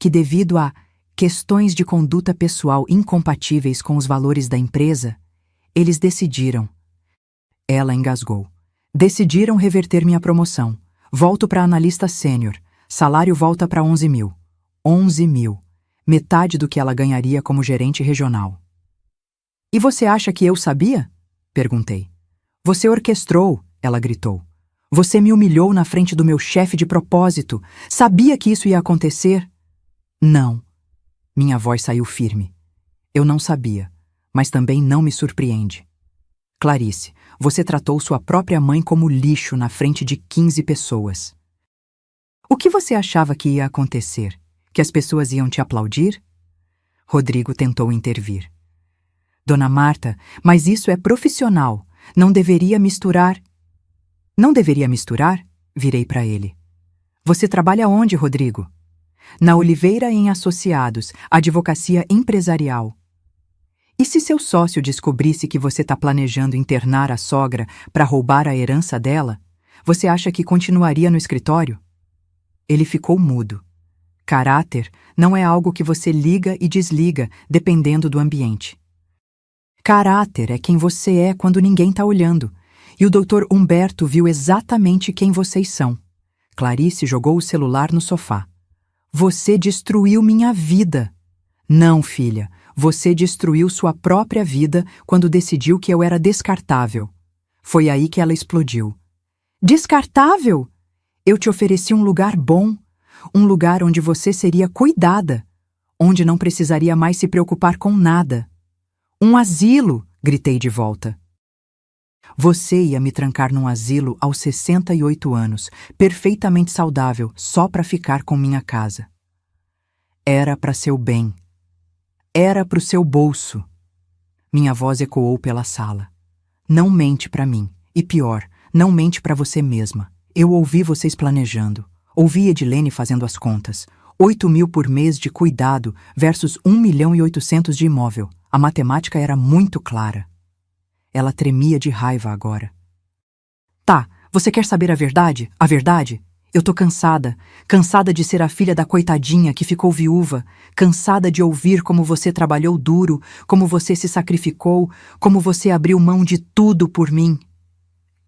devido a questões de conduta pessoal incompatíveis com os valores da empresa, eles decidiram. Ela engasgou. Decidiram reverter minha promoção. Volto para analista sênior. Salário volta para 11 mil. 11 mil. Metade do que ela ganharia como gerente regional. E você acha que eu sabia? Perguntei. Você orquestrou, ela gritou. Você me humilhou na frente do meu chefe de propósito. Sabia que isso ia acontecer? Não. Minha voz saiu firme. Eu não sabia, mas também não me surpreende. Clarice, você tratou sua própria mãe como lixo na frente de 15 pessoas. O que você achava que ia acontecer? Que as pessoas iam te aplaudir? Rodrigo tentou intervir. Dona Marta, mas isso é profissional. Não deveria misturar. Não deveria misturar? Virei para ele. Você trabalha onde, Rodrigo? Na Oliveira em Associados, advocacia empresarial. E se seu sócio descobrisse que você está planejando internar a sogra para roubar a herança dela, você acha que continuaria no escritório? Ele ficou mudo. Caráter não é algo que você liga e desliga dependendo do ambiente. Caráter é quem você é quando ninguém está olhando. E o Dr. Humberto viu exatamente quem vocês são. Clarice jogou o celular no sofá. Você destruiu minha vida. Não, filha, você destruiu sua própria vida quando decidiu que eu era descartável. Foi aí que ela explodiu. Descartável? Eu te ofereci um lugar bom, um lugar onde você seria cuidada, onde não precisaria mais se preocupar com nada. Um asilo, gritei de volta. Você ia me trancar num asilo aos 68 anos, perfeitamente saudável, só para ficar com minha casa. Era para seu bem. Era pro seu bolso. Minha voz ecoou pela sala. Não mente para mim. E pior, Não mente para você mesma. Eu ouvi vocês planejando. Ouvi Edilene fazendo as contas. 8.000 por mês de cuidado versus 1.800.000 de imóvel. A matemática era muito clara. Ela tremia de raiva agora. Tá, você quer saber a verdade? A verdade? Eu tô cansada. Cansada de ser a filha da coitadinha que ficou viúva. Cansada de ouvir como você trabalhou duro, como você se sacrificou, como você abriu mão de tudo por mim.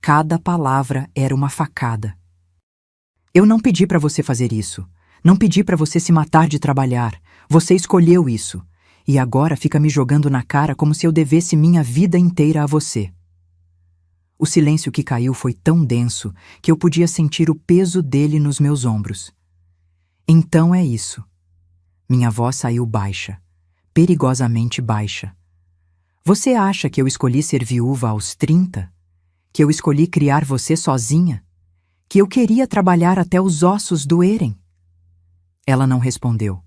Cada palavra era uma facada. Eu não pedi para você fazer isso. Não pedi para você se matar de trabalhar. Você escolheu isso. E agora fica me jogando na cara como se eu devesse minha vida inteira a você. O silêncio que caiu foi tão denso que eu podia sentir o peso dele nos meus ombros. Então é isso. Minha voz saiu baixa, perigosamente baixa. Você acha que eu escolhi ser viúva aos 30? Que eu escolhi criar você sozinha? Que eu queria trabalhar até os ossos doerem? Ela não respondeu.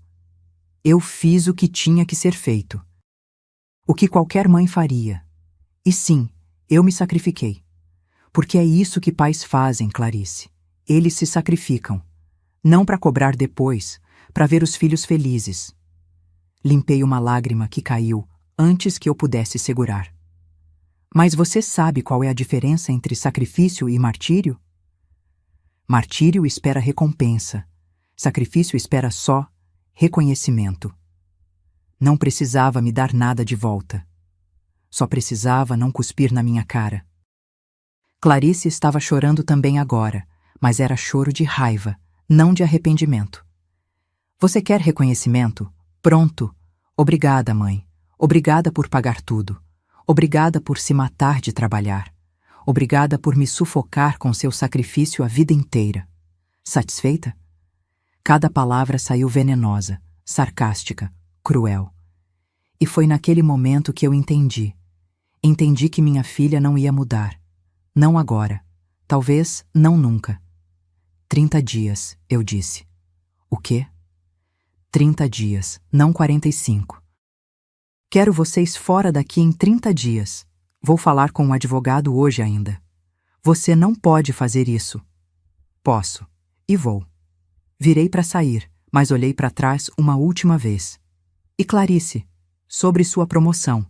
Eu fiz o que tinha que ser feito. O que qualquer mãe faria. E sim, eu me sacrifiquei. Porque é isso que pais fazem, Clarice. Eles se sacrificam. Não para cobrar depois, para ver os filhos felizes. Limpei uma lágrima que caiu antes que eu pudesse segurar. Mas você sabe qual é a diferença entre sacrifício e martírio? Martírio espera recompensa. Sacrifício espera só reconhecimento. Não precisava me dar nada de volta. Só precisava não cuspir na minha cara. Clarice estava chorando também agora, mas era choro de raiva, não de arrependimento. Você quer reconhecimento? Pronto. Obrigada, mãe. Obrigada por pagar tudo. Obrigada por se matar de trabalhar. Obrigada por me sufocar com seu sacrifício a vida inteira. Satisfeita? Cada palavra saiu venenosa, sarcástica, cruel. E foi naquele momento que eu entendi. Entendi que minha filha não ia mudar. Não agora. Talvez não nunca. 30 dias, eu disse. O quê? 30 dias, não 45. Quero vocês fora daqui em 30 dias. Vou falar com um advogado hoje ainda. Você não pode fazer isso. Posso. E vou. Virei para sair, mas olhei para trás uma última vez. E Clarice, sobre sua promoção.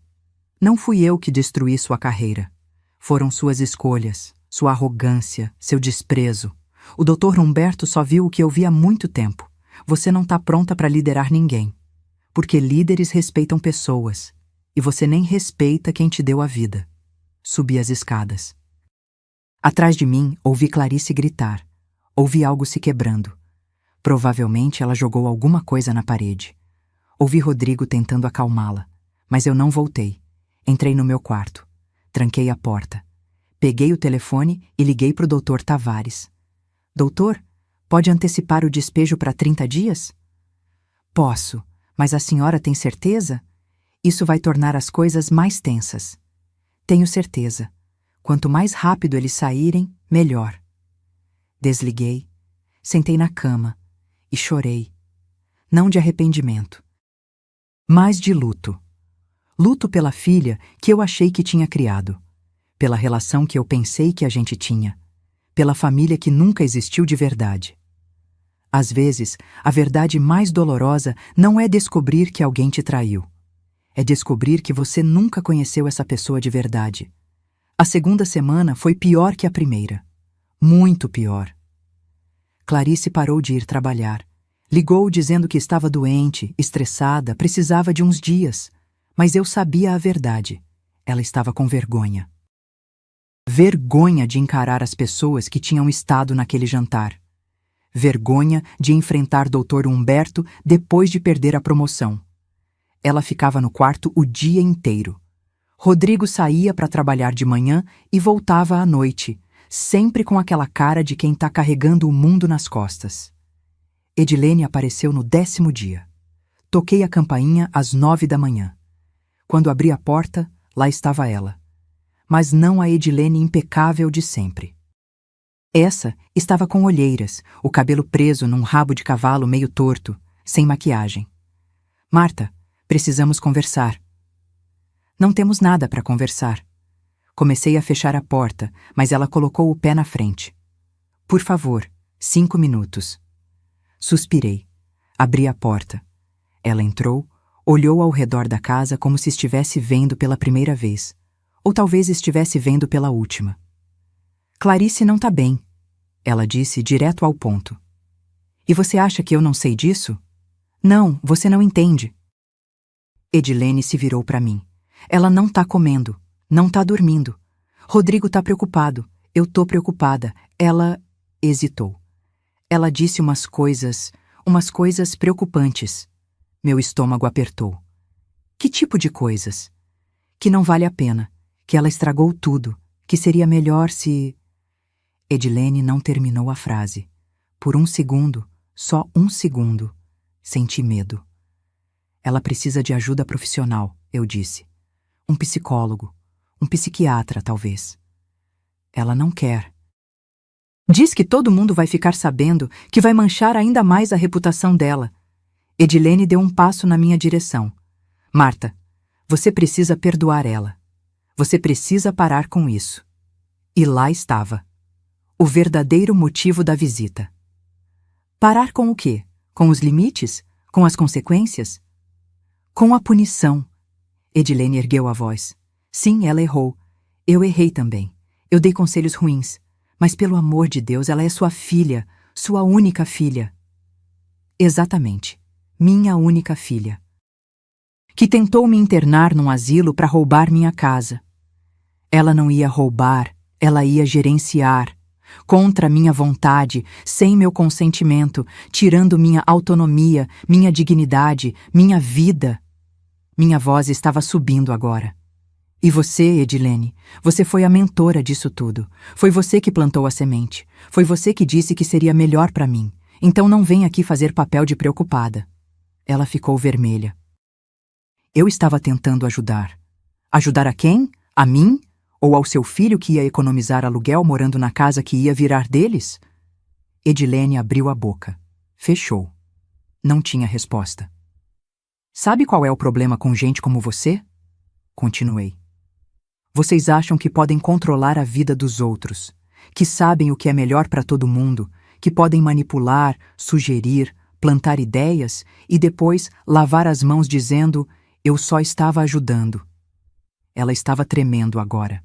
Não fui eu que destruí sua carreira. Foram suas escolhas, sua arrogância, seu desprezo. O Dr. Humberto só viu o que eu vi há muito tempo. Você não está pronta para liderar ninguém. Porque líderes respeitam pessoas. E você nem respeita quem te deu a vida. Subi as escadas. Atrás de mim, ouvi Clarice gritar. Ouvi algo se quebrando. Provavelmente ela jogou alguma coisa na parede. Ouvi Rodrigo tentando acalmá-la. Mas eu não voltei. Entrei no meu quarto. Tranquei a porta. Peguei o telefone e liguei para o Dr. Tavares. Doutor, pode antecipar o despejo para 30 dias? Posso, mas a senhora tem certeza? Isso vai tornar as coisas mais tensas. Tenho certeza. Quanto mais rápido eles saírem, melhor. Desliguei, sentei na cama e chorei. Não de arrependimento, mas de luto. Luto pela filha que eu achei que tinha criado, pela relação que eu pensei que a gente tinha, pela família que nunca existiu de verdade. Às vezes, a verdade mais dolorosa não é descobrir que alguém te traiu. É descobrir que você nunca conheceu essa pessoa de verdade. A segunda semana foi pior que a primeira. Muito pior. Clarice parou de ir trabalhar. Ligou dizendo que estava doente, estressada, precisava de uns dias. Mas eu sabia a verdade. Ela estava com vergonha. Vergonha de encarar as pessoas que tinham estado naquele jantar. Vergonha de enfrentar Dr. Humberto depois de perder a promoção. Ela ficava no quarto o dia inteiro. Rodrigo saía para trabalhar de manhã e voltava à noite, sempre com aquela cara de quem está carregando o mundo nas costas. Edilene apareceu no 10º dia. Toquei a campainha às 9 da manhã. Quando abri a porta, lá estava ela. Mas não a Edilene impecável de sempre. Essa estava com olheiras, o cabelo preso num rabo de cavalo meio torto, sem maquiagem. Marta, precisamos conversar. Não temos nada para conversar. Comecei a fechar a porta, mas ela colocou o pé na frente. Por favor, 5 minutos. Suspirei. Abri a porta. Ela entrou, olhou ao redor da casa como se estivesse vendo pela primeira vez. Ou talvez estivesse vendo pela última. Clarice não tá bem, ela disse direto ao ponto. E você acha que eu não sei disso? Não, você não entende. Edilene se virou para mim. Ela não tá comendo, não tá dormindo. Rodrigo tá preocupado, eu tô preocupada. Ela hesitou. Ela disse umas coisas preocupantes. Meu estômago apertou. Que tipo de coisas? Que não vale a pena, que ela estragou tudo, que seria melhor se... Edilene não terminou a frase. Por um segundo, só um segundo, senti medo. Ela precisa de ajuda profissional, eu disse. Um psicólogo, um psiquiatra, talvez. Ela não quer. Diz que todo mundo vai ficar sabendo, que vai manchar ainda mais a reputação dela. Edilene deu um passo na minha direção. Marta, você precisa perdoar ela. Você precisa parar com isso. E lá estava. O verdadeiro motivo da visita. Parar com o quê? Com os limites? Com as consequências? Com a punição. Edilene ergueu a voz. Sim, ela errou. Eu errei também. Eu dei conselhos ruins. Mas pelo amor de Deus, ela é sua filha, sua única filha. Exatamente. Minha única filha. Que tentou me internar num asilo para roubar minha casa. Ela não ia roubar, ela ia gerenciar. Contra minha vontade, sem meu consentimento, tirando minha autonomia, minha dignidade, minha vida. Minha voz estava subindo agora. E você, Edilene, você foi a mentora disso tudo. Foi você que plantou a semente. Foi você que disse que seria melhor para mim. Então não vem aqui fazer papel de preocupada. Ela ficou vermelha. Eu estava tentando ajudar. Ajudar a quem? A mim? Ou ao seu filho que ia economizar aluguel morando na casa que ia virar deles? Edilene abriu a boca. Fechou. Não tinha resposta. Sabe qual é o problema com gente como você? Continuei. Vocês acham que podem controlar a vida dos outros, que sabem o que é melhor para todo mundo, que podem manipular, sugerir, plantar ideias e depois lavar as mãos dizendo: eu só estava ajudando. Ela estava tremendo agora.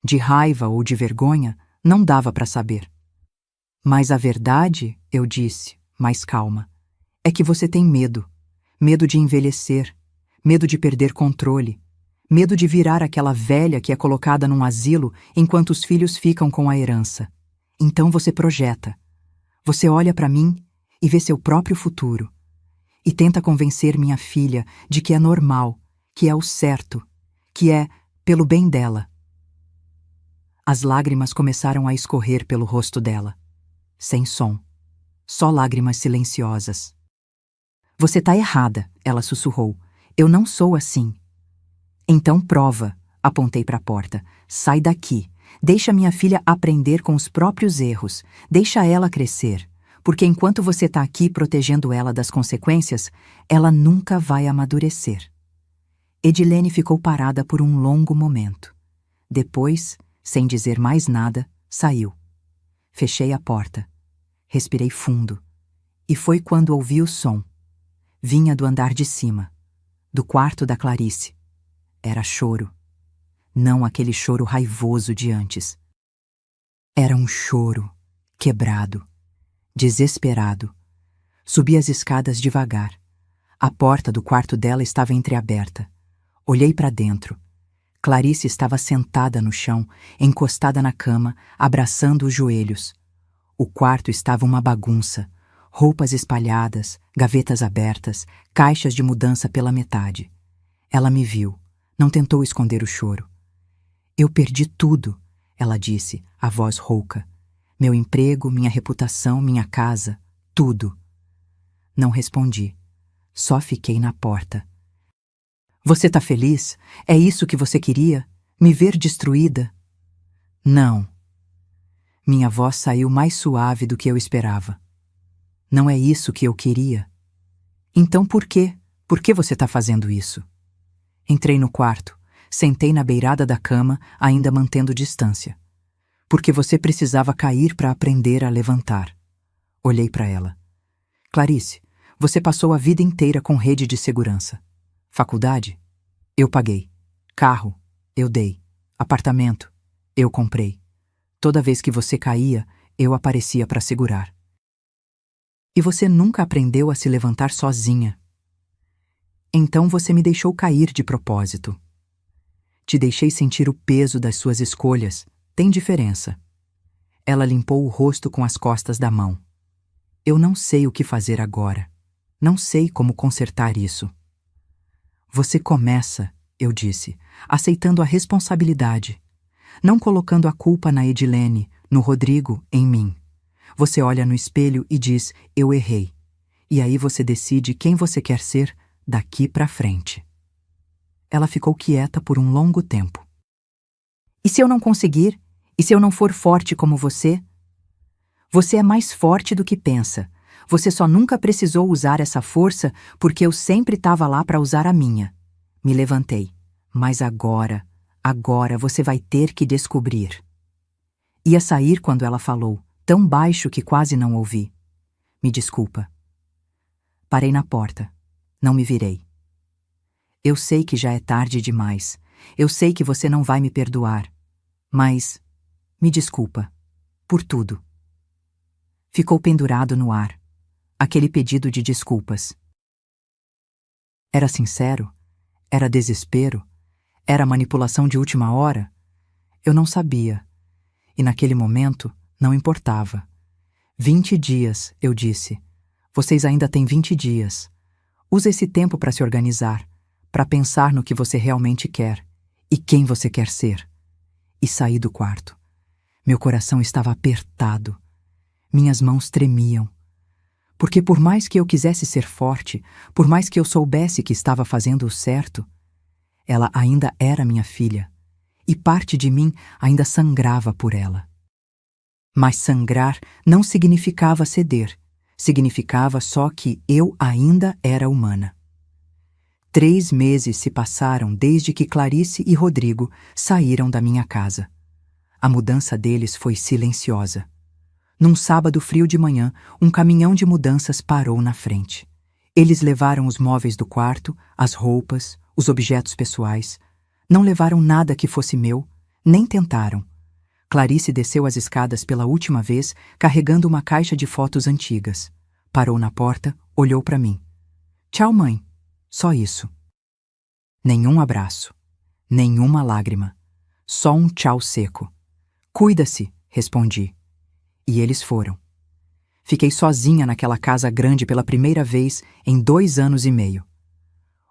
De raiva ou de vergonha, não dava para saber. Mas a verdade, eu disse, mais calma, é que você tem medo. Medo de envelhecer, medo de perder controle, medo de virar aquela velha que é colocada num asilo enquanto os filhos ficam com a herança. Então você projeta. Você olha para mim e vê seu próprio futuro. E tenta convencer minha filha de que é normal, que é o certo, que é pelo bem dela. As lágrimas começaram a escorrer pelo rosto dela. Sem som. Só lágrimas silenciosas. Você tá errada, ela sussurrou. Eu não sou assim. Então prova, apontei para a porta. Sai daqui. Deixa minha filha aprender com os próprios erros. Deixa ela crescer. Porque enquanto você tá aqui protegendo ela das consequências, ela nunca vai amadurecer. Edilene ficou parada por um longo momento. Depois, sem dizer mais nada, saiu. Fechei a porta. Respirei fundo. E foi quando ouvi o som. Vinha do andar de cima, do quarto da Clarice. Era choro. Não aquele choro raivoso de antes. Era um choro, quebrado, desesperado. Subi as escadas devagar. A porta do quarto dela estava entreaberta. Olhei para dentro. Clarice estava sentada no chão, encostada na cama, abraçando os joelhos. O quarto estava uma bagunça. Roupas espalhadas, gavetas abertas, caixas de mudança pela metade. Ela me viu. Não tentou esconder o choro. Eu perdi tudo, ela disse, a voz rouca. Meu emprego, minha reputação, minha casa, tudo. Não respondi. Só fiquei na porta. Você tá feliz? É isso que você queria? Me ver destruída? Não. Minha voz saiu mais suave do que eu esperava. Não é isso que eu queria. Então por quê? Por que você tá fazendo isso? Entrei no quarto. Sentei na beirada da cama, ainda mantendo distância. Porque você precisava cair para aprender a levantar. Olhei para ela. Clarice, você passou a vida inteira com rede de segurança. Faculdade? Eu paguei. Carro? Eu dei. Apartamento? Eu comprei. Toda vez que você caía, eu aparecia para segurar. E você nunca aprendeu a se levantar sozinha. Então você me deixou cair de propósito. Te deixei sentir o peso das suas escolhas. Tem diferença. Ela limpou o rosto com as costas da mão. Eu não sei o que fazer agora. Não sei como consertar isso. Você começa, eu disse, aceitando a responsabilidade. Não colocando a culpa na Edilene, no Rodrigo, em mim. Você olha no espelho e diz, eu errei. E aí você decide quem você quer ser daqui pra frente. Ela ficou quieta por um longo tempo. E se eu não conseguir? E se eu não for forte como você? Você é mais forte do que pensa. Você só nunca precisou usar essa força porque eu sempre estava lá para usar a minha. Me levantei. Mas agora você vai ter que descobrir. Ia sair quando ela falou, tão baixo que quase não ouvi. Me desculpa. Parei na porta. Não me virei. Eu sei que já é tarde demais. Eu sei que você não vai me perdoar. Mas me desculpa. Por tudo. Ficou pendurado no ar. Aquele pedido de desculpas. Era sincero? Era desespero? Era manipulação de última hora? Eu não sabia. E naquele momento, não importava. 20 dias, eu disse. Vocês ainda têm 20 dias. Usa esse tempo para se organizar, para pensar no que você realmente quer e quem você quer ser. E saí do quarto. Meu coração estava apertado. Minhas mãos tremiam. Porque por mais que eu quisesse ser forte, por mais que eu soubesse que estava fazendo o certo, ela ainda era minha filha, e parte de mim ainda sangrava por ela. Mas sangrar não significava ceder, significava só que eu ainda era humana. 3 meses se passaram desde que Clarice e Rodrigo saíram da minha casa. A mudança deles foi silenciosa. Num sábado frio de manhã, um caminhão de mudanças parou na frente. Eles levaram os móveis do quarto, as roupas, os objetos pessoais. Não levaram nada que fosse meu, nem tentaram. Clarice desceu as escadas pela última vez, carregando uma caixa de fotos antigas. Parou na porta, olhou para mim. Tchau, mãe. Só isso. Nenhum abraço. Nenhuma lágrima. Só um tchau seco. Cuida-se, respondi. E eles foram. Fiquei sozinha naquela casa grande pela primeira vez em 2 anos e meio.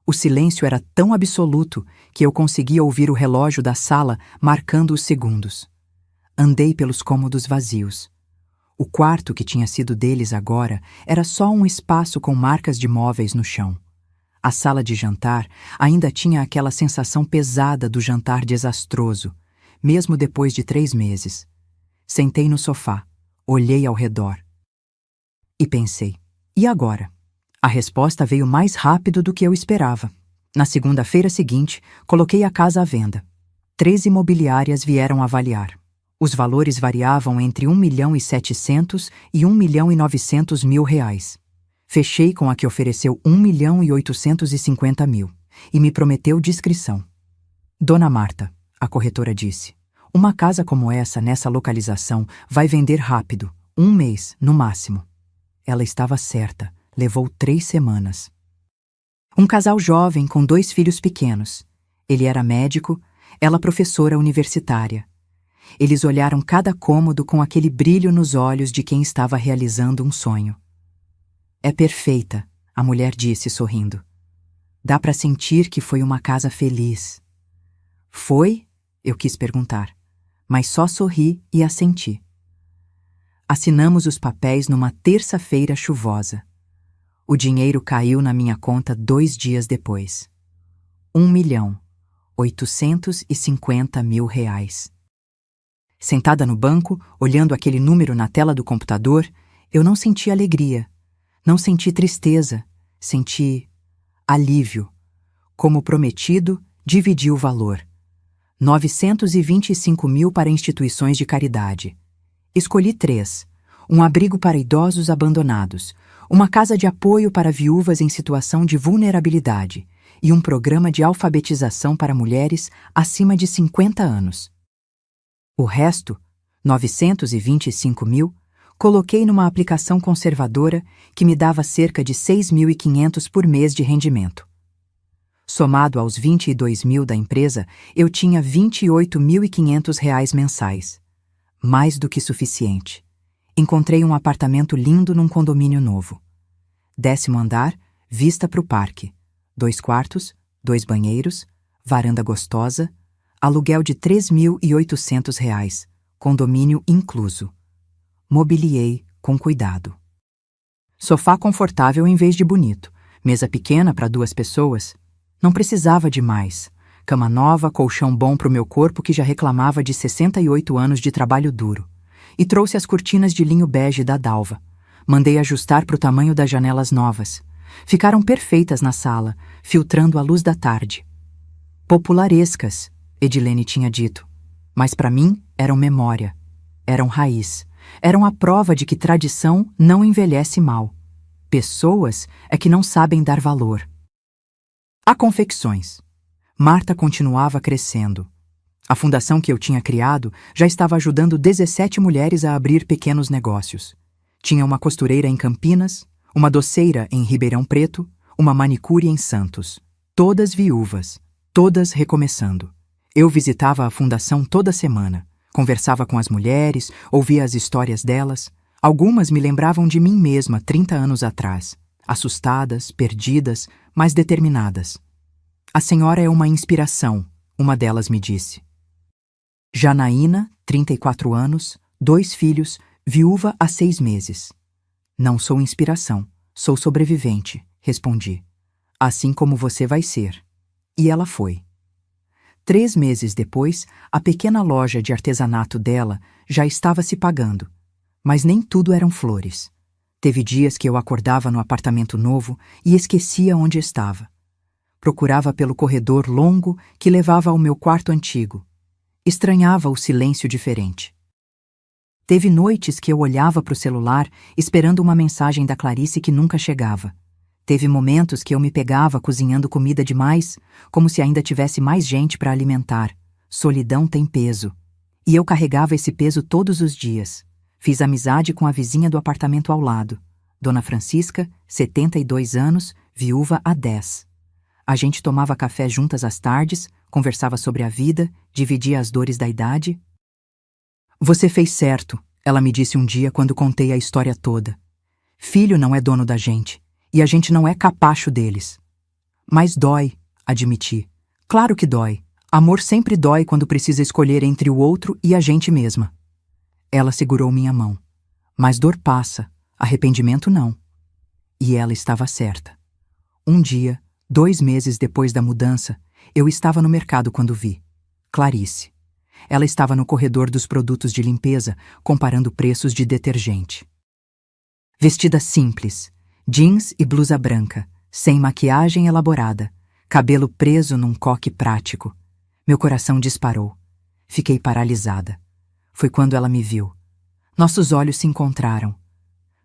O silêncio era tão absoluto que eu conseguia ouvir o relógio da sala marcando os segundos. Andei pelos cômodos vazios. O quarto que tinha sido deles agora era só um espaço com marcas de móveis no chão. A sala de jantar ainda tinha aquela sensação pesada do jantar desastroso, mesmo depois de 3 meses. Sentei no sofá, olhei ao redor. E pensei, e agora? A resposta veio mais rápido do que eu esperava. Na segunda-feira seguinte, coloquei a casa à venda. 3 imobiliárias vieram avaliar. Os valores variavam entre 1.700.000 e 1.900.000 reais. Fechei com a que ofereceu 1.850.000 e me prometeu discrição. Dona Marta, a corretora disse, uma casa como essa nessa localização vai vender rápido, 1 mês, no máximo. Ela estava certa. Levou 3 semanas. Um casal jovem com 2 filhos pequenos. Ele era médico, ela professora universitária. Eles olharam cada cômodo com aquele brilho nos olhos de quem estava realizando um sonho. É perfeita, a mulher disse sorrindo. Dá para sentir que foi uma casa feliz. Foi? Eu quis perguntar, mas só sorri e assenti. Assinamos os papéis numa terça-feira chuvosa. O dinheiro caiu na minha conta 2 dias depois. 1.850.000 reais. Sentada no banco, olhando aquele número na tela do computador, eu não senti alegria, não senti tristeza, senti alívio. Como prometido, Dividi o valor. 925 mil para instituições de caridade. Escolhi 3. Um abrigo para idosos abandonados, uma casa de apoio para viúvas em situação de vulnerabilidade e um programa de alfabetização para mulheres acima de 50 anos. O resto, 925 mil, coloquei numa aplicação conservadora que me dava cerca de 6.500 por mês de rendimento. Somado aos 22 mil da empresa, eu tinha R$ 28.500 mensais. Mais do que suficiente. Encontrei um apartamento lindo num condomínio novo. 10º andar, vista para o parque. 2 quartos, 2 banheiros, varanda gostosa, aluguel de R$ 3.800, condomínio incluso. Mobiliei com cuidado. Sofá confortável em vez de bonito, mesa pequena para 2 pessoas. Não precisava de mais. Cama nova, colchão bom para o meu corpo que já reclamava de 68 anos de trabalho duro. E trouxe as cortinas de linho bege da Dalva. Mandei ajustar para o tamanho das janelas novas. Ficaram perfeitas na sala, filtrando a luz da tarde. Popularescas, Edilene tinha dito. Mas para mim eram memória. Eram raiz. Eram a prova de que tradição não envelhece mal. Pessoas é que não sabem dar valor. Há confecções. Marta continuava crescendo. A fundação que eu tinha criado já estava ajudando 17 mulheres a abrir pequenos negócios. Tinha uma costureira em Campinas, uma doceira em Ribeirão Preto, uma manicure em Santos. Todas viúvas, todas recomeçando. Eu visitava a fundação toda semana, conversava com as mulheres, ouvia as histórias delas. Algumas me lembravam de mim mesma 30 anos atrás, assustadas, perdidas, mas determinadas. A senhora é uma inspiração, uma delas me disse. Janaína, 34 anos, 2 filhos, viúva há 6 meses. Não sou inspiração, sou sobrevivente, respondi. Assim como você vai ser. E ela foi. 3 meses depois, a pequena loja de artesanato dela já estava se pagando. Mas nem tudo eram flores. Teve dias que eu acordava no apartamento novo e esquecia onde estava. Procurava pelo corredor longo que levava ao meu quarto antigo. Estranhava o silêncio diferente. Teve noites que eu olhava para o celular esperando uma mensagem da Clarice que nunca chegava. Teve momentos que eu me pegava cozinhando comida demais, como se ainda tivesse mais gente para alimentar. Solidão tem peso. E eu carregava esse peso todos os dias. Fiz amizade com a vizinha do apartamento ao lado. Dona Francisca, 72 anos, viúva há 10. A gente tomava café juntas às tardes, conversava sobre a vida, dividia as dores da idade. Você fez certo, ela me disse um dia quando contei a história toda. Filho não é dono da gente, e a gente não é capacho deles. Mas dói, admiti. Claro que dói. Amor sempre dói quando precisa escolher entre o outro e a gente mesma. Ela segurou minha mão. Mas dor passa, arrependimento não. E ela estava certa. Um dia, 2 meses depois da mudança, eu estava no mercado quando vi Clarice. Ela estava no corredor dos produtos de limpeza, comparando preços de detergente. Vestida simples, jeans e blusa branca, sem maquiagem elaborada, cabelo preso num coque prático. Meu coração disparou. Fiquei paralisada. Foi quando ela me viu. Nossos olhos se encontraram.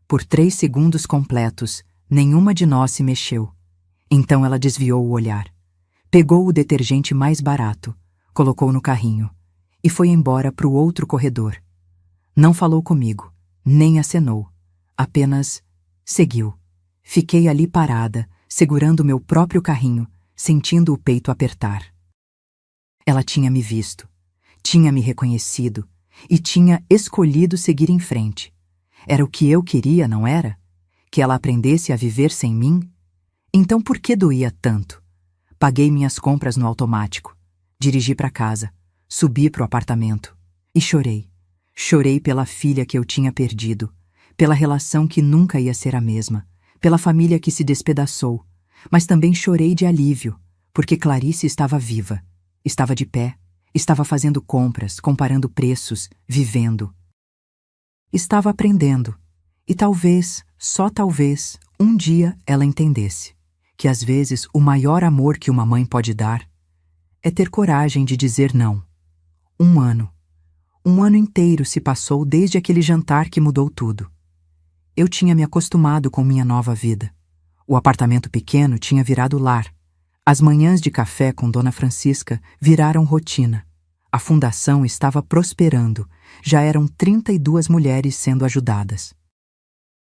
Por 3 segundos completos, nenhuma de nós se mexeu. Então ela desviou o olhar. Pegou o detergente mais barato, colocou no carrinho e foi embora para o outro corredor. Não falou comigo, nem acenou. Apenas seguiu. Fiquei ali parada, segurando meu próprio carrinho, sentindo o peito apertar. Ela tinha me visto, tinha me reconhecido e tinha escolhido seguir em frente. Era o que eu queria, não era? Que ela aprendesse a viver sem mim? Então por que doía tanto? Paguei minhas compras no automático, dirigi para casa, subi para o apartamento e chorei. Chorei pela filha que eu tinha perdido, pela relação que nunca ia ser a mesma, pela família que se despedaçou, mas também chorei de alívio, porque Clarice estava viva, estava de pé, estava fazendo compras, comparando preços, vivendo. Estava aprendendo, e talvez, só talvez, um dia ela entendesse que às vezes o maior amor que uma mãe pode dar é ter coragem de dizer não. 1 ano. 1 ano inteiro se passou desde aquele jantar que mudou tudo. Eu tinha me acostumado com minha nova vida. O apartamento pequeno tinha virado lar. As manhãs de café com Dona Francisca viraram rotina. A fundação estava prosperando. Já eram 32 mulheres sendo ajudadas.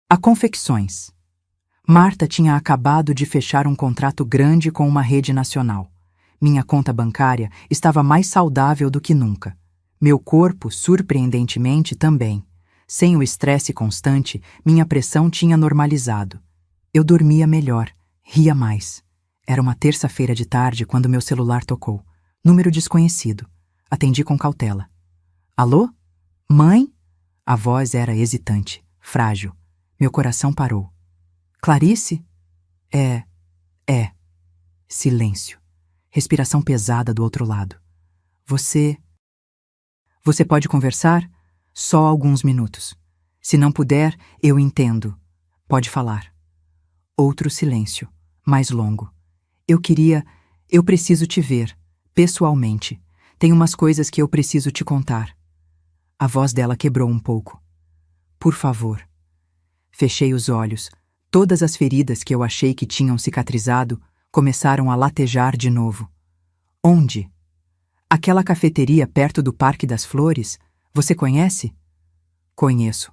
A confecções. Marta tinha acabado de fechar um contrato grande com uma rede nacional. Minha conta bancária estava mais saudável do que nunca. Meu corpo, surpreendentemente, também. Sem o estresse constante, minha pressão tinha normalizado. Eu dormia melhor, ria mais. Era uma terça-feira de tarde quando meu celular tocou. Número desconhecido. Atendi com cautela. Alô? Mãe? A voz era hesitante, frágil. Meu coração parou. Clarice? É. Silêncio. Respiração pesada do outro lado. Você pode conversar? Só alguns minutos. Se não puder, eu entendo. Pode falar. Outro silêncio, mais longo. Eu preciso te ver, pessoalmente. Tem umas coisas que eu preciso te contar. A voz dela quebrou um pouco. Por favor. Fechei os olhos. Todas as feridas que eu achei que tinham cicatrizado começaram a latejar de novo. Onde? Aquela cafeteria perto do Parque das Flores, você conhece? Conheço.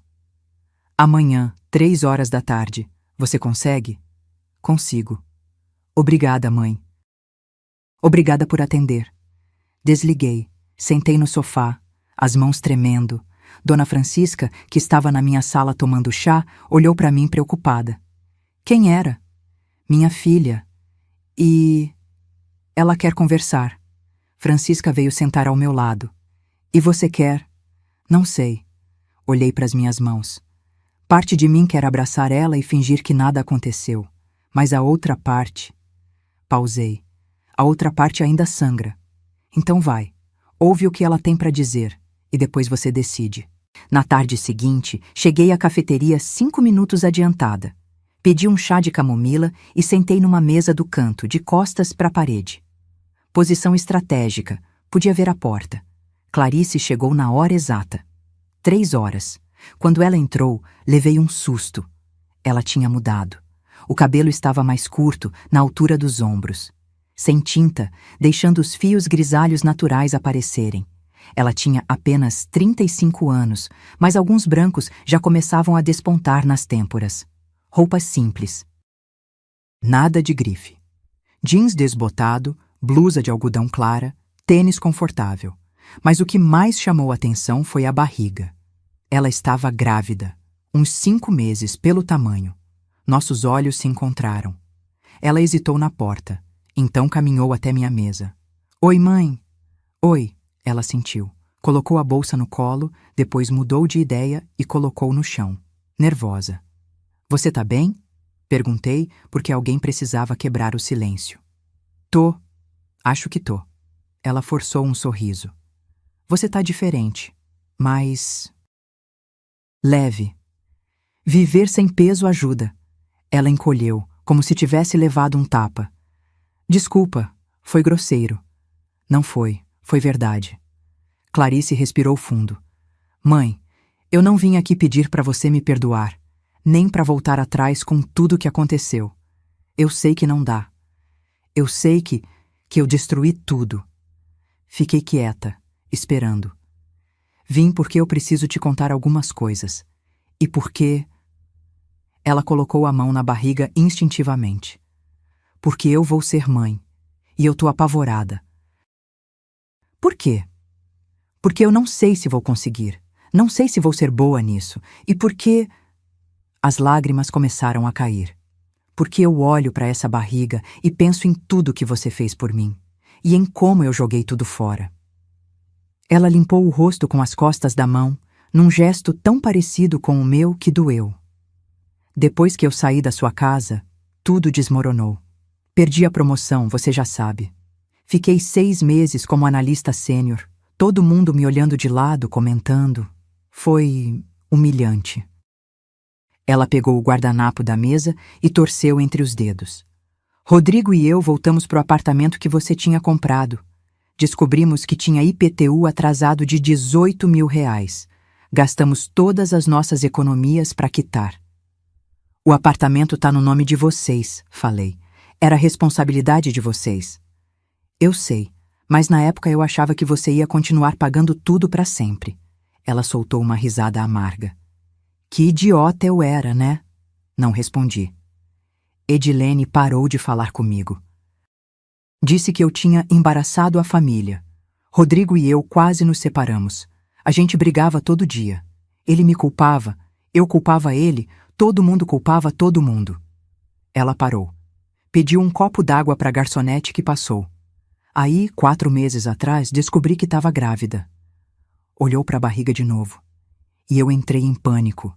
Amanhã, 3 horas da tarde. Você consegue? Consigo. Obrigada, mãe. Obrigada por atender. Desliguei, sentei no sofá, as mãos tremendo. Dona Francisca, que estava na minha sala tomando chá, olhou para mim preocupada. Quem era? Minha filha. E... Ela quer conversar. Francisca veio sentar ao meu lado. E você quer? Não sei. Olhei para as minhas mãos. Parte de mim quer abraçar ela e fingir que nada aconteceu. Mas a outra parte... Pausei. A outra parte ainda sangra. Então vai. Ouve o que ela tem para dizer. E depois você decide. Na tarde seguinte, cheguei à cafeteria 5 minutos adiantada. Pedi um chá de camomila e sentei numa mesa do canto, de costas para a parede. Posição estratégica. Podia ver a porta. Clarice chegou na hora exata. 3 horas. Quando ela entrou, levei um susto. Ela tinha mudado. O cabelo estava mais curto, na altura dos ombros. Sem tinta, deixando os fios grisalhos naturais aparecerem. Ela tinha apenas 35 anos, mas alguns brancos já começavam a despontar nas têmporas. Roupas simples. Nada de grife. Jeans desbotado, blusa de algodão clara, tênis confortável. Mas o que mais chamou a atenção foi a barriga. Ela estava grávida, uns 5 meses pelo tamanho. Nossos olhos se encontraram. Ela hesitou na porta, então caminhou até minha mesa. Oi, mãe. Oi, ela sentiu. Colocou a bolsa no colo, depois mudou de ideia e colocou no chão, nervosa. Você tá bem? Perguntei, porque alguém precisava quebrar o silêncio. Tô. Acho que tô. Ela forçou um sorriso. Você tá diferente, mas... leve. Viver sem peso ajuda. Ela encolheu, como se tivesse levado um tapa. Desculpa, foi grosseiro. Não foi, foi verdade. Clarice respirou fundo. Mãe, eu não vim aqui pedir para você me perdoar, nem para voltar atrás com tudo que aconteceu. Eu sei que não dá. Eu sei que eu destruí tudo. Fiquei quieta, esperando. Vim porque eu preciso te contar algumas coisas. E porque... Ela colocou a mão na barriga instintivamente. Porque eu vou ser mãe. E eu tô apavorada. Por quê? Porque eu não sei se vou conseguir. Não sei se vou ser boa nisso. E porque... As lágrimas começaram a cair. Porque eu olho para essa barriga e penso em tudo que você fez por mim. E em como eu joguei tudo fora. Ela limpou o rosto com as costas da mão, num gesto tão parecido com o meu que doeu. Depois que eu saí da sua casa, tudo desmoronou. Perdi a promoção, você já sabe. Fiquei 6 meses como analista sênior, todo mundo me olhando de lado, comentando. Foi humilhante. Ela pegou o guardanapo da mesa e torceu entre os dedos. Rodrigo e eu voltamos pro apartamento que você tinha comprado. Descobrimos que tinha IPTU atrasado de R$ 18.000. Gastamos todas as nossas economias para quitar. O apartamento tá no nome de vocês, falei. Era responsabilidade de vocês. Eu sei, mas na época eu achava que você ia continuar pagando tudo para sempre. Ela soltou uma risada amarga. Que idiota eu era, né? Não respondi. Edilene parou de falar comigo. Disse que eu tinha embaraçado a família. Rodrigo e eu quase nos separamos. A gente brigava todo dia. Ele me culpava, eu culpava ele, todo mundo culpava todo mundo. Ela parou. Pediu um copo d'água para a garçonete que passou. Aí, 4 meses atrás, descobri que estava grávida. Olhou para a barriga de novo. E eu entrei em pânico.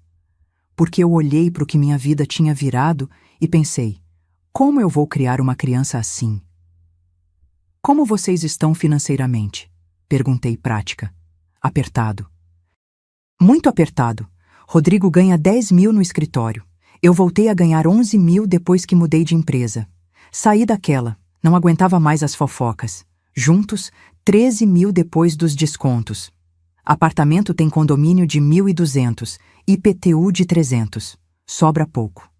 Porque eu olhei para o que minha vida tinha virado e pensei, como eu vou criar uma criança assim? Como vocês estão financeiramente? Perguntei prática. Apertado. Muito apertado. Rodrigo ganha 10.000 no escritório. Eu voltei a ganhar 11.000 depois que mudei de empresa. Saí daquela, não aguentava mais as fofocas. Juntos, 13.000 depois dos descontos. Apartamento tem condomínio de 1.200, IPTU de 300. Sobra pouco.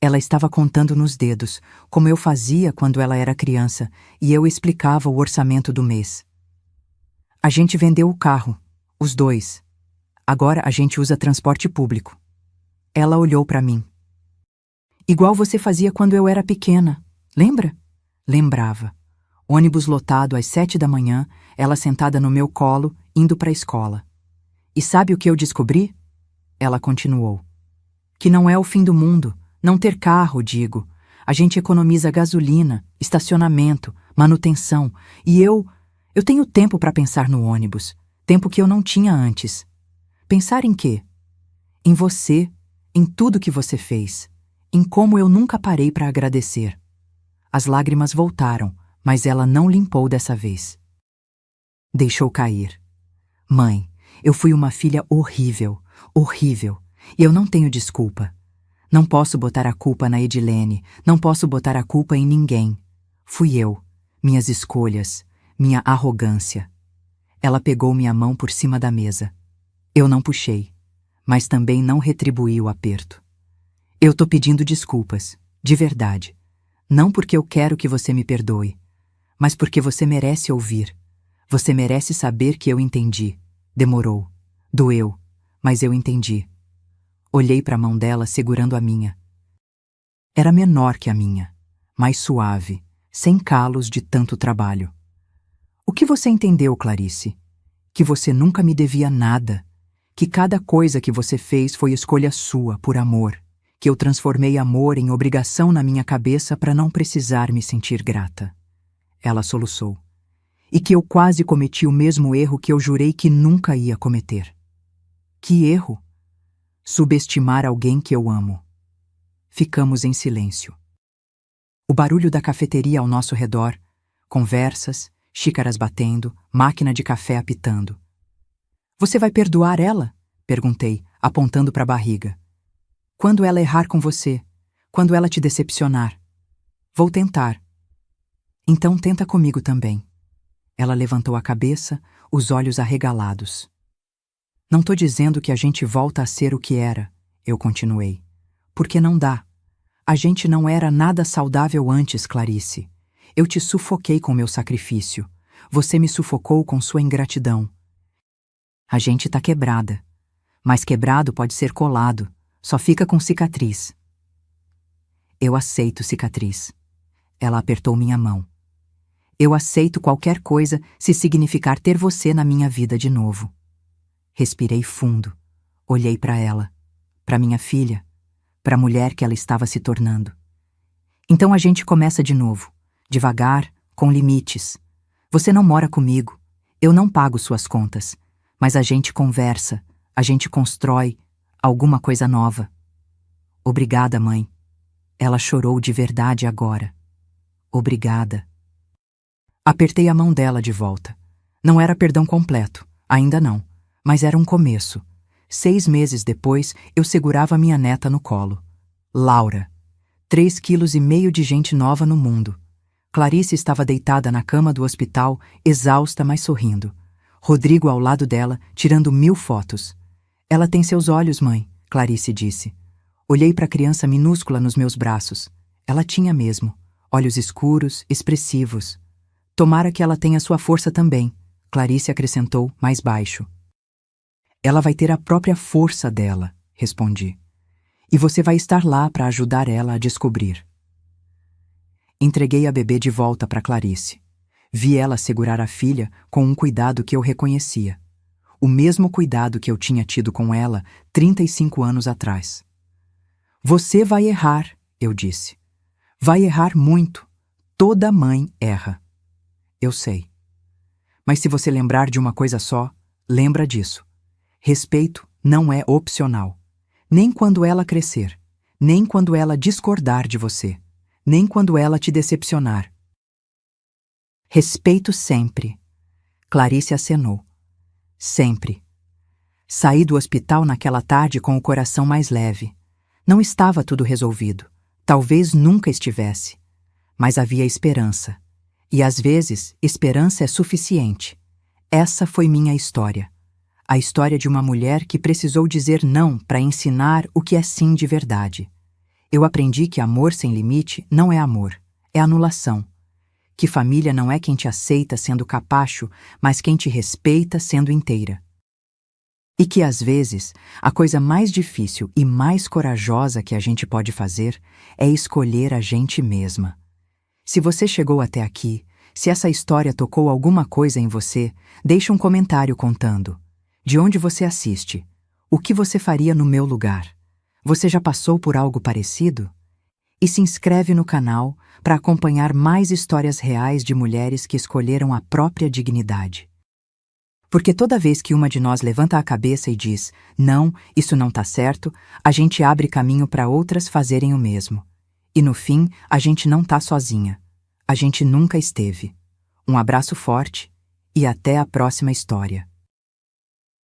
Ela estava contando nos dedos, como eu fazia quando ela era criança, e eu explicava o orçamento do mês. A gente vendeu o carro, os dois. Agora a gente usa transporte público. Ela olhou para mim. Igual você fazia quando eu era pequena, lembra? Lembrava. Ônibus lotado às 7 da manhã, ela sentada no meu colo, indo para a escola. E sabe o que eu descobri? Ela continuou. Que não é o fim do mundo, não ter carro, digo. A gente economiza gasolina, estacionamento, manutenção, e eu tenho tempo para pensar no ônibus, tempo que eu não tinha antes. Pensar em quê? Em você, em tudo que você fez, em como eu nunca parei para agradecer. As lágrimas voltaram, mas ela não limpou dessa vez. Deixou cair. Mãe, eu fui uma filha horrível, horrível, e eu não tenho desculpa. Não posso botar a culpa na Edilene, não posso botar a culpa em ninguém. Fui eu, minhas escolhas, minha arrogância. Ela pegou minha mão por cima da mesa. Eu não puxei, mas também não retribuí o aperto. Eu tô pedindo desculpas, de verdade. Não porque eu quero que você me perdoe, mas porque você merece ouvir. Você merece saber que eu entendi. Demorou, doeu, mas eu entendi. Olhei para a mão dela segurando a minha. Era menor que a minha, mais suave, sem calos de tanto trabalho. O que você entendeu, Clarice? Que você nunca me devia nada. Que cada coisa que você fez foi escolha sua, por amor. Que eu transformei amor em obrigação na minha cabeça para não precisar me sentir grata. Ela soluçou. E que eu quase cometi o mesmo erro que eu jurei que nunca ia cometer. Que erro? Subestimar alguém que eu amo. Ficamos em silêncio. O barulho da cafeteria ao nosso redor, conversas, xícaras batendo, máquina de café apitando. Você vai perdoar ela? Perguntei, apontando para a barriga. Quando ela errar com você, quando ela te decepcionar. Vou tentar. Então tenta comigo também. Ela levantou a cabeça, os olhos arregalados. Não tô dizendo que a gente volta a ser o que era, eu continuei. Porque não dá. A gente não era nada saudável antes, Clarice. Eu te sufoquei com meu sacrifício. Você me sufocou com sua ingratidão. A gente tá quebrada. Mas quebrado pode ser colado. Só fica com cicatriz. Eu aceito cicatriz. Ela apertou minha mão. Eu aceito qualquer coisa se significar ter você na minha vida de novo. Respirei fundo. Olhei para ela, para minha filha, para a mulher que ela estava se tornando. Então a gente começa de novo, devagar, com limites. Você não mora comigo, eu não pago suas contas, mas a gente conversa, a gente constrói alguma coisa nova. Obrigada, mãe. Ela chorou de verdade agora. Obrigada. Apertei a mão dela de volta. Não era perdão completo, ainda não, mas era um começo. 6 meses depois, eu segurava minha neta no colo. Laura. 3,5 quilos de gente nova no mundo. Clarice estava deitada na cama do hospital, exausta, mas sorrindo. Rodrigo ao lado dela, tirando 1000 fotos. Ela tem seus olhos, mãe, Clarice disse. Olhei para a criança minúscula nos meus braços. Ela tinha mesmo. Olhos escuros, expressivos. Tomara que ela tenha sua força também, Clarice acrescentou, mais baixo. Ela vai ter a própria força dela, respondi. E você vai estar lá para ajudar ela a descobrir. Entreguei a bebê de volta para Clarice. Vi ela segurar a filha com um cuidado que eu reconhecia. O mesmo cuidado que eu tinha tido com ela 35 anos atrás. Você vai errar, eu disse. Vai errar muito. Toda mãe erra. Eu sei. Mas se você lembrar de uma coisa só, lembra disso. Respeito não é opcional. Nem quando ela crescer. Nem quando ela discordar de você. Nem quando ela te decepcionar. Respeito sempre. Clarice acenou. Sempre. Saí do hospital naquela tarde com o coração mais leve. Não estava tudo resolvido. Talvez nunca estivesse. Mas havia esperança. E às vezes, esperança é suficiente. Essa foi minha história. A história de uma mulher que precisou dizer não para ensinar o que é sim de verdade. Eu aprendi que amor sem limite não é amor, é anulação. Que família não é quem te aceita sendo capacho, mas quem te respeita sendo inteira. E que, às vezes, a coisa mais difícil e mais corajosa que a gente pode fazer é escolher a gente mesma. Se você chegou até aqui, se essa história tocou alguma coisa em você, deixe um comentário contando. De onde você assiste? O que você faria no meu lugar? Você já passou por algo parecido? E se inscreve no canal para acompanhar mais histórias reais de mulheres que escolheram a própria dignidade. Porque toda vez que uma de nós levanta a cabeça e diz, não, isso não tá certo, a gente abre caminho para outras fazerem o mesmo. E no fim, a gente não tá sozinha. A gente nunca esteve. Um abraço forte e até a próxima história.